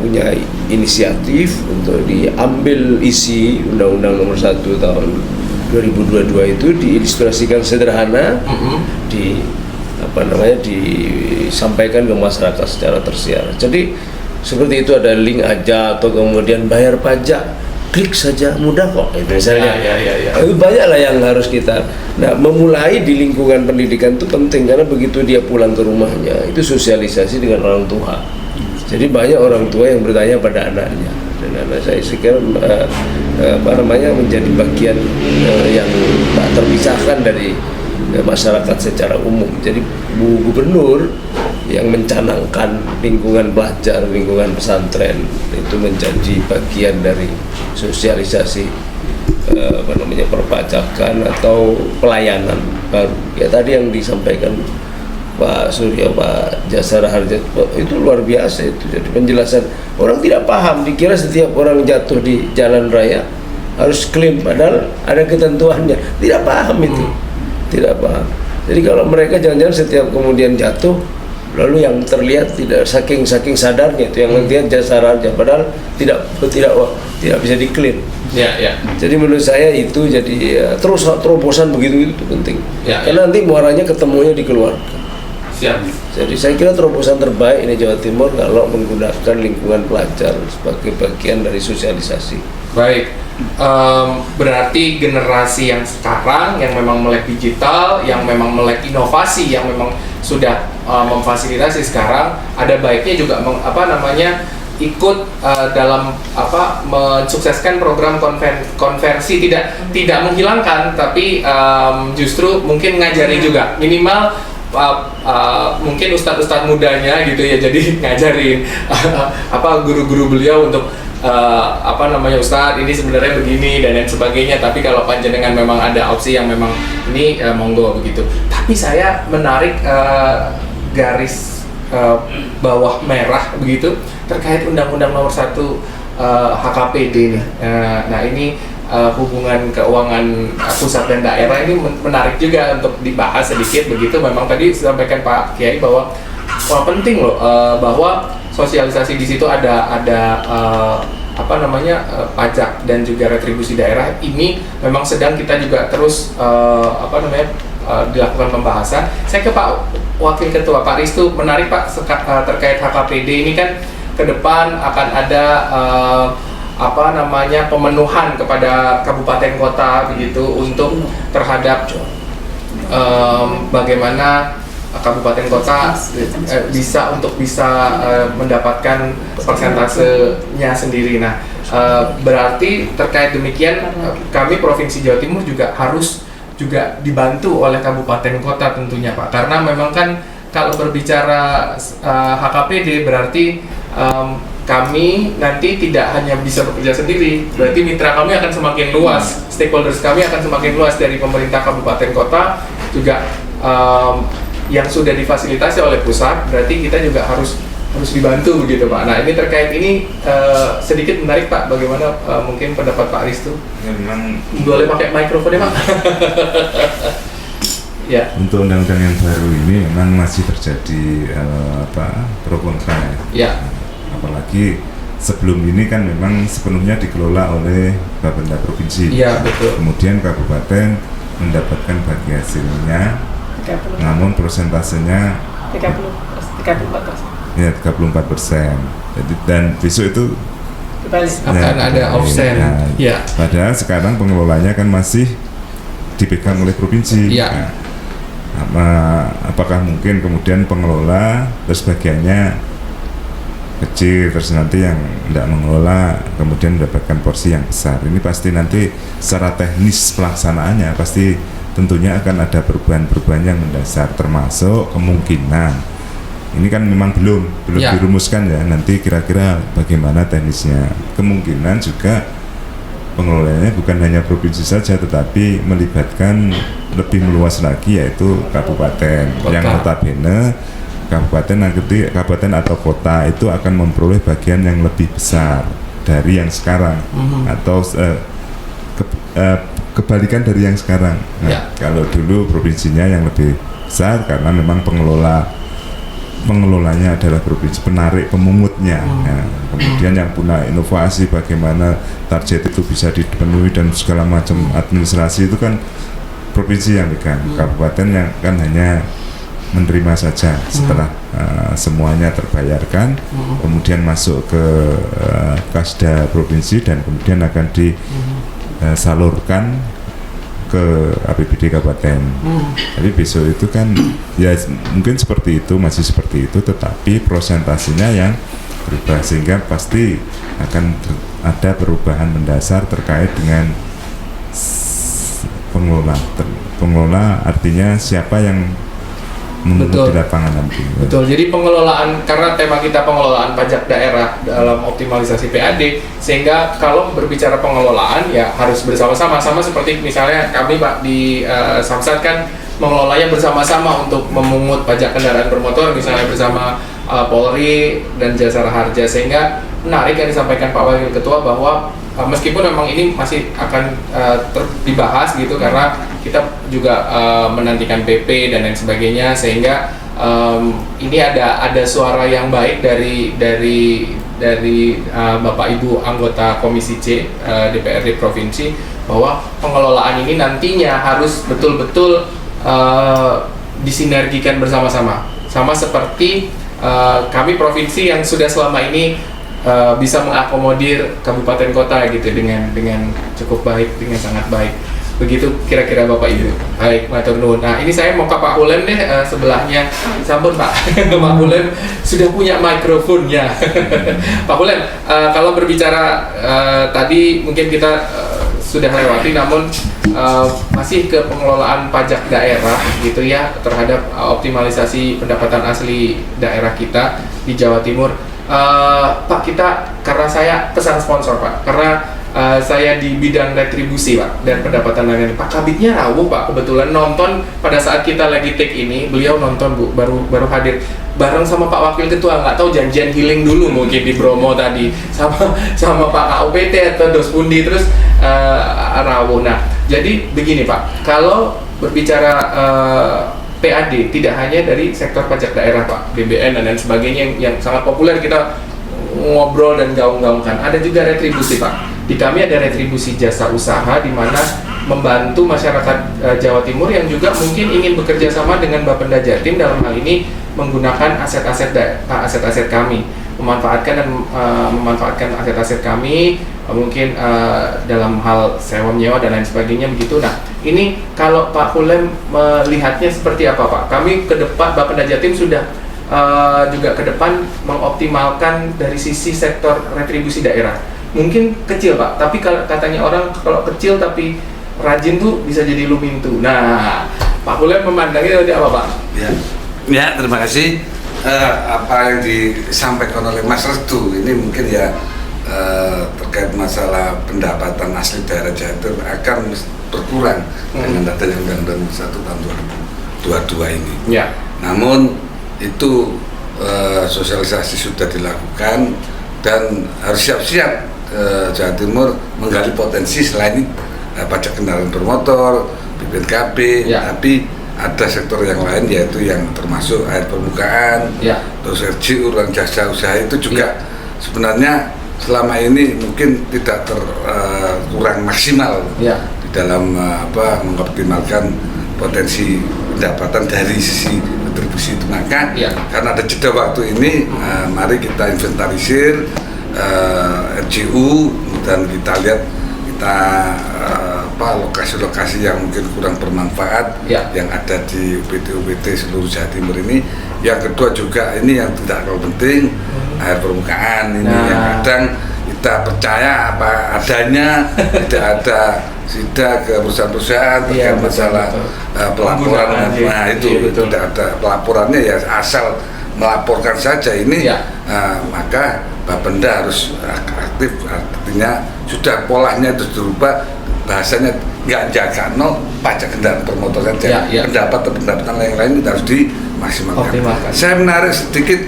punya inisiatif untuk diambil isi Undang-Undang Nomor 1 tahun 2022 itu diilustrasikan sederhana, disampaikan ke masyarakat secara tersiar. Jadi seperti itu, ada link aja atau kemudian bayar pajak, klik saja, mudah kok itu misalnya. Itu banyaklah yang harus kita. Nah, memulai di lingkungan pendidikan itu penting karena begitu dia pulang ke rumahnya itu sosialisasi dengan orang tua. Jadi banyak orang tua yang bertanya pada anaknya, dan anak saya kira menjadi bagian yang tak terpisahkan dari masyarakat secara umum. Jadi Bu Gubernur yang mencanangkan lingkungan belajar, lingkungan pesantren itu menjadi bagian dari sosialisasi perpajakan atau pelayanan baru. Ya tadi yang disampaikan Pak Surya, Pak Jasara Harja itu luar biasa itu. Jadi penjelasan orang tidak paham, dikira setiap orang jatuh di jalan raya harus klaim, padahal ada ketentuannya. Tidak paham itu, tidak paham. Jadi kalau mereka jangan-jangan setiap kemudian jatuh, lalu yang terlihat tidak saking sadarnya itu yang lihat Jasara Harja, padahal tidak bisa diklaim. Ya. Jadi menurut saya itu jadi terus terobosan begitu itu penting. Karena nanti muaranya ketemunya di keluarga. Siap. Jadi saya kira terobosan terbaik ini Jawa Timur kalau menggunakan lingkungan pelajar sebagai bagian dari sosialisasi. Baik, berarti generasi yang sekarang yang memang melek digital, yang memang melek inovasi, yang memang sudah memfasilitasi sekarang, ada baiknya juga ikut dalam mensukseskan program konversi, tidak menghilangkan, tapi justru mungkin ngajari juga, minimal mungkin ustadz mudanya gitu ya, jadi ngajarin guru-guru beliau untuk ustadz ini sebenarnya begini dan lain sebagainya, tapi kalau panjenengan memang ada opsi yang memang ini monggo begitu. Tapi saya menarik garis bawah merah begitu terkait Undang-Undang Nomor 1 HKPD nih. Nah ini hubungan keuangan pusat dan daerah ini menarik juga untuk dibahas sedikit begitu. Memang tadi disampaikan Pak Kiai bahwa penting loh bahwa sosialisasi di situ ada pajak dan juga retribusi daerah ini memang sedang kita juga terus dilakukan pembahasan. Saya ke Pak Wakil Ketua, Pak Ristu, menarik Pak terkait HKPD ini kan ke depan akan ada pemenuhan kepada kabupaten kota begitu untuk terhadap bagaimana kabupaten kota bisa mendapatkan persentasenya sendiri. Nah, berarti terkait demikian kami Provinsi Jawa Timur juga harus juga dibantu oleh kabupaten kota tentunya Pak, karena memang kan kalau berbicara HKPD berarti kami nanti tidak hanya bisa bekerja sendiri, berarti mitra kami akan semakin luas, stakeholders kami akan semakin luas dari pemerintah kabupaten kota juga yang sudah difasilitasi oleh pusat, berarti kita juga harus dibantu begitu Pak. Nah ini terkait ini sedikit menarik Pak, bagaimana mungkin pendapat Pak Ristu? Memang boleh pakai mikrofonnya Pak. Ya. Untuk undang-undang yang baru ini memang masih terjadi pro kontra ya. Apalagi sebelum ini kan memang sepenuhnya dikelola oleh Bapenda Provinsi. Iya betul. Kemudian kabupaten mendapatkan bagi hasilnya, 30. namun persentasenya 34%. Ya 34%. Jadi dan besok itu akan ada offset. Ya. Padahal sekarang pengelolanya kan masih dipegang oleh provinsi. Ya. Nah, apakah mungkin kemudian pengelola terus bagiannya kecil, terus nanti yang tidak mengelola kemudian mendapatkan porsi yang besar? Ini pasti nanti secara teknis pelaksanaannya pasti tentunya akan ada perubahan-perubahan yang mendasar, termasuk kemungkinan ini kan memang belum dirumuskan ya, nanti kira-kira bagaimana teknisnya. Kemungkinan juga pengelolanya bukan hanya provinsi saja, tetapi melibatkan lebih meluas lagi, yaitu kabupaten. Yang notabene kabupaten atau kota itu akan memperoleh bagian yang lebih besar dari yang sekarang, atau kebalikan dari yang sekarang. Nah, kalau dulu provinsinya yang lebih besar karena memang pengelolanya adalah provinsi, penarik pemungutnya. Nah, kemudian yang punya inovasi bagaimana target itu bisa dipenuhi dan segala macam administrasi itu kan provinsi yang pegang. Kabupaten yang kan hanya menerima saja setelah semuanya terbayarkan, kemudian masuk ke Kasda provinsi dan kemudian akan disalurkan ke APBD kabupaten. Jadi besok itu kan ya mungkin seperti itu, masih seperti itu, tetapi prosentasenya yang berubah, sehingga pasti akan ada perubahan mendasar terkait dengan pengelola artinya siapa yang menurut di lapangan nanti. Betul. Jadi pengelolaan, karena tema kita pengelolaan pajak daerah dalam optimalisasi PAD, sehingga kalau berbicara pengelolaan ya harus bersama-sama, sama seperti misalnya kami Pak di Samsat kan mengelolanya bersama-sama untuk memungut pajak kendaraan bermotor misalnya bersama Polri dan Jasara Harja, sehingga menarik yang disampaikan Pak Wakil Ketua bahwa meskipun memang ini masih akan dibahas gitu karena kita juga menantikan PP dan lain sebagainya, sehingga ini ada suara yang baik dari Bapak Ibu anggota Komisi C DPRD Provinsi bahwa pengelolaan ini nantinya harus betul-betul disinergikan bersama-sama, sama seperti kami provinsi yang sudah selama ini bisa mengakomodir kabupaten kota gitu dengan cukup baik, dengan sangat baik. Begitu kira-kira Bapak Ibu. Baik, matur nuwun. Nah, ini saya mau ke Pak Hulem deh, sebelahnya. Sampun Pak, Pak Hulem sudah punya mikrofonnya. Pak Hulem, kalau berbicara tadi mungkin kita sudah lewati, namun masih ke pengelolaan pajak daerah gitu ya, terhadap optimalisasi pendapatan asli daerah kita di Jawa Timur. Pak, kita, karena saya pesan sponsor Pak, karena saya di bidang retribusi Pak dan pendapatan lainnya. Pak Kabitnya rawuh Pak, kebetulan nonton pada saat kita lagi take ini, beliau nonton Bu, baru hadir bareng sama Pak Wakil Ketua, nggak tahu janjian healing dulu mungkin di Bromo tadi sama Pak KUPT atau Dospundi, terus rawuh. Nah, jadi begini Pak, kalau berbicara PAD tidak hanya dari sektor pajak daerah Pak, BBN dan lain sebagainya yang sangat populer kita ngobrol dan gaung-gaungkan, ada juga retribusi Pak. Di kami ada retribusi jasa usaha di mana membantu masyarakat Jawa Timur yang juga mungkin ingin bekerja sama dengan Bapenda Jatim dalam hal ini menggunakan aset-aset kami, memanfaatkan aset-aset kami mungkin dalam hal sewa menyewa dan lain sebagainya begitu. Nah, ini kalau Pak Hulem melihatnya seperti apa Pak? Kami ke depan Bapenda Jatim sudah juga ke depan mengoptimalkan dari sisi sektor retribusi daerah. Mungkin kecil Pak, tapi kalau katanya orang kalau kecil tapi rajin tuh bisa jadi lumintu. Nah, Pak Hulem memandangnya seperti apa Pak? Ya, terima kasih. Apa yang disampaikan oleh Mas Restu ini mungkin ya terkait masalah pendapatan asli daerah Jatim akan berkurang dengan adanya Undang-Undang 1 tahun 2022 ini. Ya. Namun itu sosialisasi sudah dilakukan dan harus siap-siap Jawa Timur menggali potensi selain pajak kendaraan bermotor, BPNKB, tapi ada sektor yang lain yaitu yang termasuk air permukaan, terus RJU, ruang jasa usaha itu juga sebenarnya selama ini mungkin tidak kurang maksimal di dalam mengoptimalkan potensi pendapatan dari sisi retribusi itu. Maka karena ada jeda waktu ini, mari kita inventarisir RJU dan kita lihat lokasi-lokasi yang mungkin kurang bermanfaat yang ada di UPT seluruh Jawa Timur ini. Yang kedua juga ini yang tidak kalah penting, air permukaan ini yang kadang kita percaya apa adanya, tidak ada sidak ke perusahaan-perusahaan terkait masalah pelaporan. Nah itu tidak ada pelaporannya, ya asal melaporkan saja ini. Maka Bapenda harus aktif, artinya sudah polanya itu dirubah, bahasanya nggak jaga pajak kendaraan bermotor saja, pendapatan lain itu harus dimaksimalkan. Saya menarik sedikit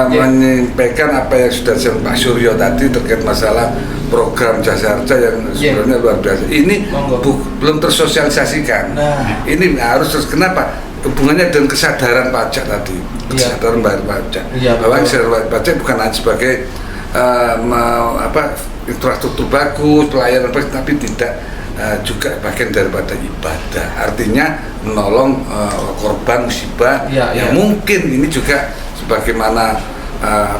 menyampaikan apa yang sudah disampaikan Pak Suryo tadi terkait masalah program Jasa Harja yang sebenarnya luar biasa. Ini belum tersosialisasikan. Ini harus terus. Kenapa? Hubungannya dengan kesadaran pajak tadi, kesadaran bayar pajak. Bahwa kesadaran bayar pajak bukan hanya sebagai infrastruktur bagus, pelayanan bagus, tapi tidak juga bagian daripada ibadah. Artinya menolong korban musibah yang mungkin ini juga sebagaimana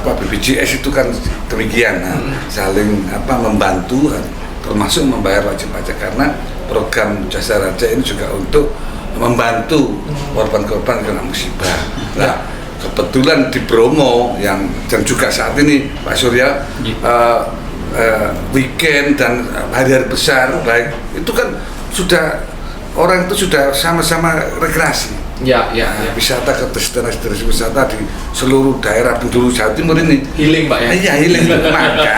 BPJS itu kan demikian, saling membantu, termasuk membayar wajib pajak, karena program Jasa Harja ini juga untuk membantu korban-korban kena musibah. Nah, kebetulan di Bromo dan juga saat ini Pak Surya weekend dan hari-hari besar baik itu kan sudah orang itu sudah sama-sama rekreasi. wisata ke destinasi wisata di seluruh daerah penjuru Jawa Timur ini. Healing Pak ya? Iya, healing. Maka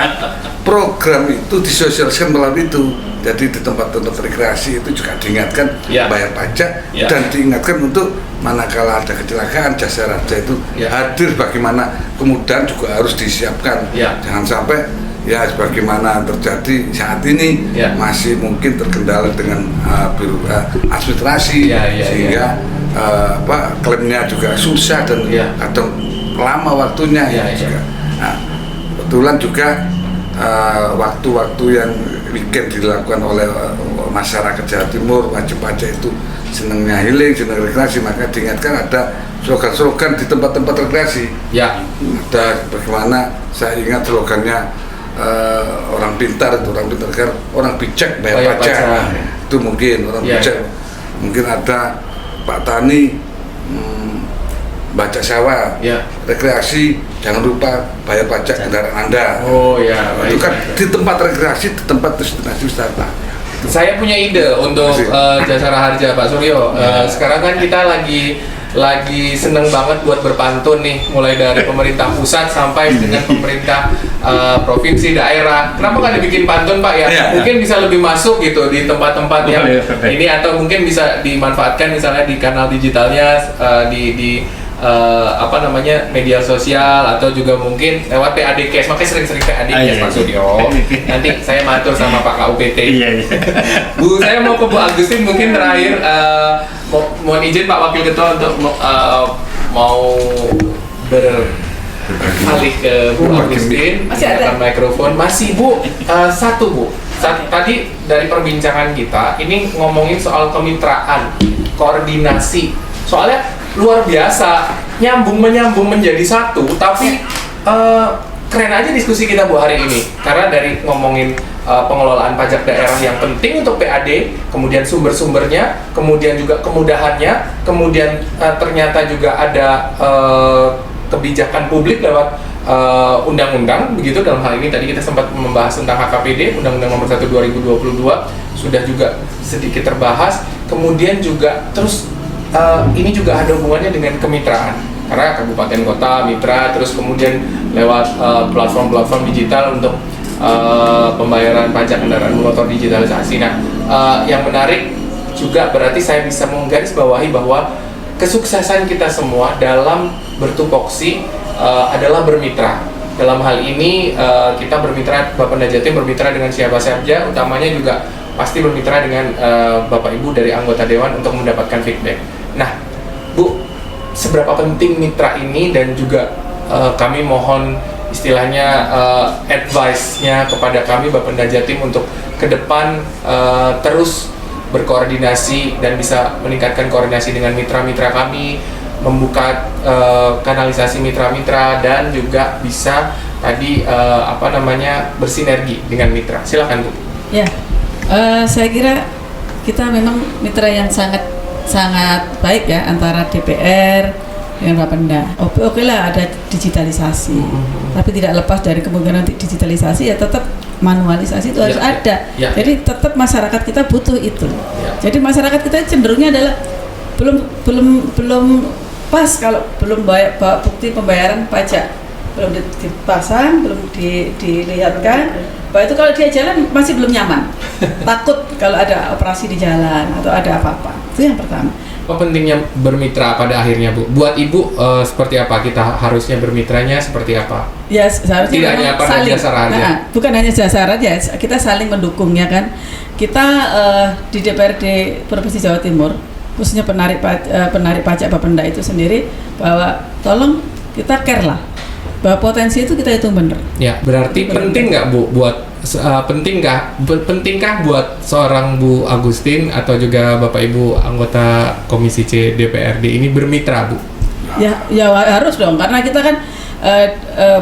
program itu disosialisasikan melalui itu. Jadi di tempat-tempat rekreasi itu juga diingatkan bayar pajak dan diingatkan untuk manakala ada kecelakaan jasa raja itu hadir, bagaimana kemudian juga harus disiapkan. Jangan sampai sebagaimana terjadi saat ini masih mungkin terkendala dengan administrasi sehingga klaimnya juga susah dan kadang lama waktunya juga. Nah, kebetulan juga waktu-waktu yang weekend dilakukan oleh masyarakat Jawa Timur, wajib pajak itu senangnya healing, senang rekreasi, maka diingatkan ada slogan-slogan di tempat-tempat rekreasi. Ada bagaimana saya ingat slogannya orang pintar kan, orang bijak bayar pajak. Itu mungkin orang bijak. Mungkin ada Pak Tani baca sawah, rekreasi, jangan lupa bayar pajak kendaraan Anda. Itu kan di tempat rekreasi, di tempat destinasi wisata. Saya punya ide untuk Jasara Harja, Pak Suryo. Sekarang kan kita lagi seneng banget buat berpantun nih, mulai dari pemerintah pusat sampai dengan pemerintah provinsi, daerah. Kenapa nggak dibikin pantun Pak ya? Mungkin bisa lebih masuk gitu di tempat-tempat yang ini, atau mungkin bisa dimanfaatkan misalnya di kanal digitalnya, di media sosial, atau juga mungkin lewat PAD Cash. Makanya sering-sering PAD Cash Pak Suryo. Nanti saya matur sama Pak KUPT. Bu, saya mau ke Bu Agustin mungkin terakhir. Mohon izin Pak Wakil Ketua untuk mau beralih ke Bu Agustin. Masih ada mikrofon. Masih Bu, Bu. Tadi dari perbincangan kita ini ngomongin soal kemitraan, koordinasi. Soalnya luar biasa, menyambung menjadi satu. Tapi keren aja diskusi kita Bu hari ini, karena dari ngomongin pengelolaan pajak daerah yang penting untuk PAD, kemudian sumber-sumbernya, kemudian juga kemudahannya, kemudian ternyata juga ada kebijakan publik lewat undang-undang, begitu. Dalam hal ini tadi kita sempat membahas tentang HKPD, Undang-Undang Nomor 1 2022 sudah juga sedikit terbahas. Kemudian juga terus ini juga ada hubungannya dengan kemitraan, karena kabupaten kota mitra, terus kemudian lewat platform-platform digital untuk pembayaran pajak kendaraan bermotor digitalisasi. Nah, yang menarik juga berarti saya bisa menggarisbawahi bahwa kesuksesan kita semua dalam bertupoksi adalah bermitra. Dalam hal ini kita bermitra, Bapenda Jatim bermitra dengan siapa saja, utamanya juga pasti bermitra dengan Bapak Ibu dari anggota Dewan untuk mendapatkan feedback. Nah, Bu, seberapa penting mitra ini, dan juga kami mohon istilahnya advice-nya kepada kami Bapenda Jatim untuk ke depan terus berkoordinasi dan bisa meningkatkan koordinasi dengan mitra-mitra kami, membuka kanalisasi mitra-mitra, dan juga bisa tadi bersinergi dengan mitra. Silakan Bu. Ya, saya kira kita memang mitra yang sangat baik ya antara DPR dengan Bapenda. Oke lah ada digitalisasi, tapi tidak lepas dari kemungkinan digitalisasi ya tetap manualisasi itu harus ada. Jadi tetap masyarakat kita butuh itu. Jadi masyarakat kita cenderungnya adalah belum pas kalau belum bawa bukti pembayaran pajak, belum dipasang, belum dilihatkan. Bahwa itu kalau dia jalan masih belum nyaman, takut kalau ada operasi di jalan atau ada apa-apa. Itu yang pertama. Apa pentingnya bermitra pada akhirnya Bu? Buat Ibu seperti apa kita harusnya bermitranya, seperti apa? Ya seharusnya tidak hanya pada Jasara Harja. Bukan hanya Jasara Harja, kita saling mendukungnya kan. Kita di DPRD Provinsi Jawa Timur, khususnya penarik pajak Bapenda itu sendiri, bahwa tolong kita care lah, bahwa potensi itu kita hitung benar. Ya, berarti penting nggak Bu buat pentingkah buat seorang Bu Agustin atau juga Bapak Ibu anggota Komisi C DPRD ini bermitra Bu? Ya harus dong, karena kita kan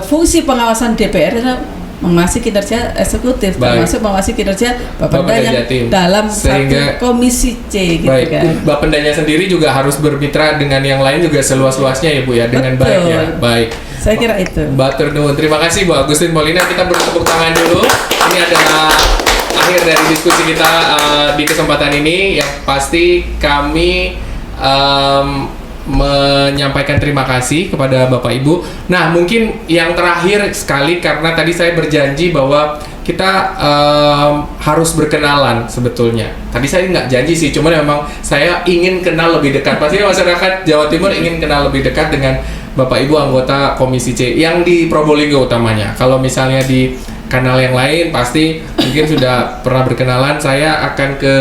fungsi pengawasan DPR itu mengawasi kinerja eksekutif, termasuk mengawasi kinerja Bapenda yang Jatim dalam satu Komisi C gitu kan. Bapendanya sendiri juga harus bermitra dengan yang lain juga seluas-luasnya ya Bu ya, dengan baik ya. Baik. Saya kira itu. Batur nuwun. Terima kasih Bu Agustin Maulina. Kita bertepuk tangan dulu. Ini adalah akhir dari diskusi kita di kesempatan ini. Yang pasti kami menyampaikan terima kasih kepada Bapak Ibu. Nah, mungkin yang terakhir sekali, karena tadi saya berjanji bahwa kita harus berkenalan sebetulnya. Tadi saya nggak janji sih, cuman memang saya ingin kenal lebih dekat. Pasti masyarakat Jawa Timur ingin kenal lebih dekat dengan Bapak Ibu anggota Komisi C yang di Probolinggo utamanya. Kalau misalnya di kanal yang lain pasti mungkin sudah pernah berkenalan. Saya akan ke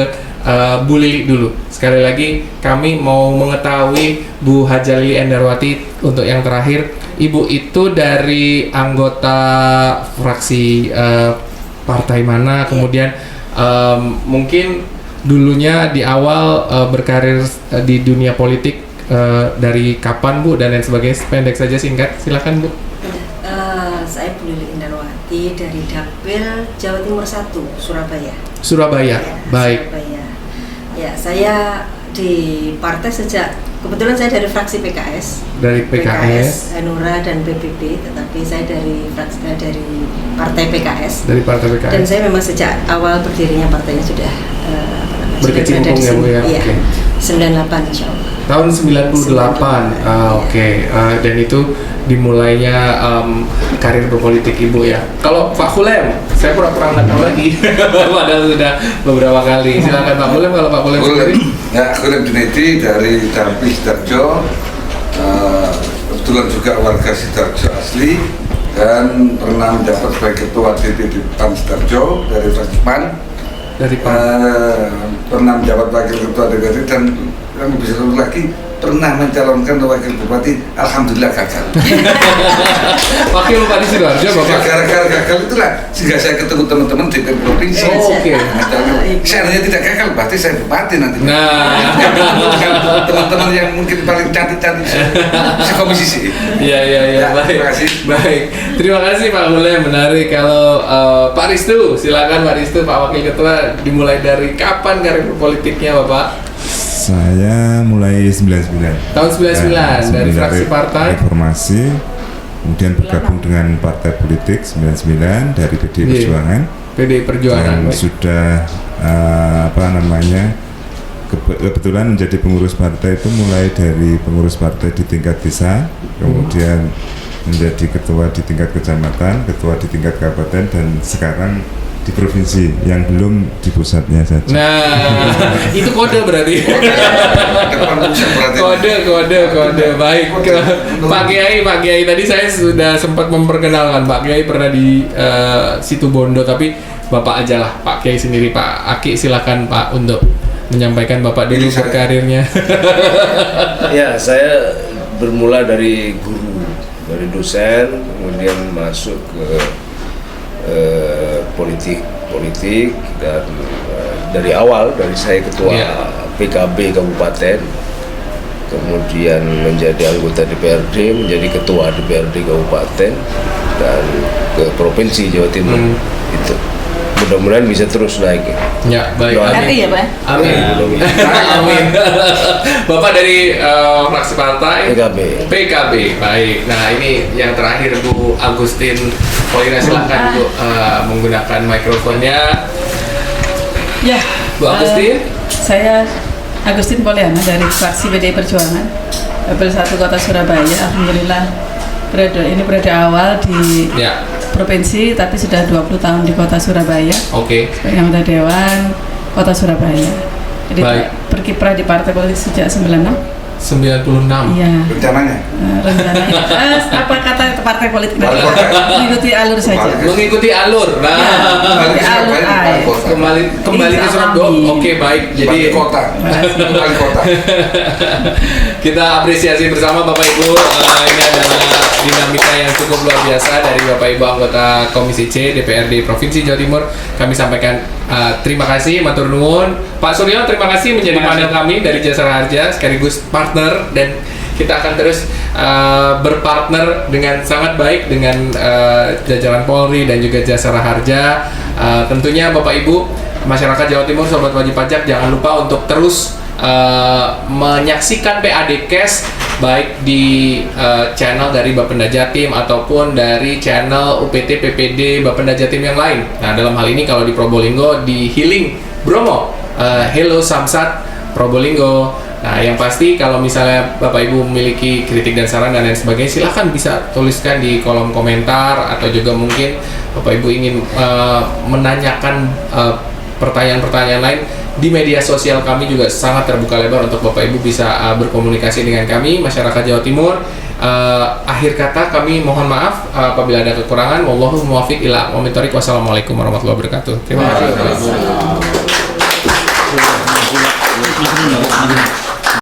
Bu Lili dulu. Sekali lagi kami mau mengetahui Bu Haja Lili Endarwati untuk yang terakhir. Ibu itu dari anggota fraksi partai mana? Kemudian mungkin dulunya di awal berkarir di dunia politik dari kapan Bu dan lain sebagainya. Pendek saja, singkat. Silakan Bu. Saya Bu Lili Endarwati dari Dapil Jawa Timur 1, Surabaya. Surabaya, ya, baik. Surabaya. Ya, saya di partai sejak, kebetulan saya dari fraksi PKS. Dari PKS, Hanura dan PBB, tetapi saya dari fraksi dari partai PKS. Dari partai PKS. Dan saya memang sejak awal berdirinya partainya sudah berkecimpung ya Bu ya. Iya. Okay. 98 insya Allah. Tahun 98, oke. Dan itu dimulainya karir berpolitik Ibu ya. Kalau Pak Khulem, saya pura-pura nggak tahu lagi. Padahal sudah beberapa kali. Silakan Pak Khulem, kalau Pak Khulem sendiri. Ya, Khulem Junedi dari Dampi Sidoarjo. Kebetulan juga warga Sidoarjo asli dan pernah menjabat sebagai ketua DPD PAN Sidoarjo dari fraksi PAN. Dari pernah menjabat wakil ketua DPD dan yang lebih seru lagi pernah mencalonkan wakil bupati, alhamdulillah gagal. Wakil bupati Sidoarjo Bapak. Gara-gara gagal itulah sehingga saya ketemu teman-teman di provinsi. Oke. Seandainya tidak gagal, berarti saya bupati nanti. Nah, teman-teman yang mungkin paling cantik-cantik sekomisi sih. Iya, baik. Terima kasih. Baik, terima kasih Pak Khulem, menarik. Kalau Pak Ristu, silakan Pak Ristu, Pak Wakil Ketua, dimulai dari kapan karir politiknya Bapak? Saya mulai 99. Tahun 99 dari fraksi partai Reformasi, kemudian bergabung dengan partai politik 99 dari PDI Perjuangan. PDI Perjuangan. Dan sudah kebetulan menjadi pengurus partai itu mulai dari pengurus partai di tingkat desa, kemudian menjadi ketua di tingkat kecamatan, ketua di tingkat kabupaten, dan sekarang di provinsi yang belum di pusatnya saja. Nah, itu kode berarti. Kode. Baik. Pak Kiai tadi saya sudah sempat memperkenalkan Pak Kiai pernah di Situbondo, tapi Bapak aja lah, Pak Kiai sendiri. Pak Aki, silakan Pak untuk menyampaikan Bapak dulu berkarirnya. Ya, saya bermula dari guru, dari dosen, kemudian masuk ke politik dan dari awal dari saya ketua PKB Kabupaten, kemudian menjadi anggota DPRD, menjadi ketua DPRD Kabupaten dan ke Provinsi Jawa Timur. Itu mudah-mudahan bisa terus naik. Ya, baik. RI ya Pak? Amin. Amin. Bapak dari fraksi partai PKB. Baik. Nah, ini yang terakhir Bu Agustin Polina, silakan Bu menggunakan mikrofonnya. Ya, Bu Agustin. Saya Agustin Poliana dari fraksi PDI Perjuangan, Dapil 1 Kota Surabaya. Alhamdulillah periode awal di provinsi, tapi sudah 20 tahun di Kota Surabaya. Oke. Sebagai anggota Dewan Kota Surabaya. Jadi berkiprah di partai politik sejak 96. 96. Iya. Rencananya? Rencananya. Apa kata partai politik? Mengikuti alur saja. Mengikuti alur. Nah, kembali ke Surabaya. Oke, baik. Jadi kota. Kita apresiasi bersama Bapak Ibu. Ini adalah dinamika yang cukup luar biasa dari Bapak Ibu anggota Komisi C DPRD Provinsi Jawa Timur. Kami sampaikan terima kasih, matur nuwun. Pak Suryo, terima kasih menjadi panel kami dari Jasara Harja sekaligus partner, dan kita akan terus berpartner dengan sangat baik dengan jajaran Polri dan juga Jasara Harja. Tentunya Bapak Ibu masyarakat Jawa Timur, sobat wajib pajak, jangan lupa untuk terus menyaksikan PAD Cash baik di channel dari Bapenda Jatim ataupun dari channel UPT PPD Bapenda Jatim yang lain. Nah, dalam hal ini kalau di Probolinggo di Healing Bromo, Hello Samsat Probolinggo, Nah, yang pasti kalau misalnya Bapak Ibu memiliki kritik dan saran dan lain sebagainya, silahkan bisa tuliskan di kolom komentar, atau juga mungkin Bapak Ibu ingin menanyakan pertanyaan-pertanyaan lain di media sosial kami juga sangat terbuka lebar untuk Bapak Ibu bisa berkomunikasi dengan kami, masyarakat Jawa Timur. Akhir kata kami mohon maaf apabila ada kekurangan. Wallahu muwaffiq ila aqwamit thoriq. Wassalamualaikum warahmatullahi wabarakatuh. Terima kasih.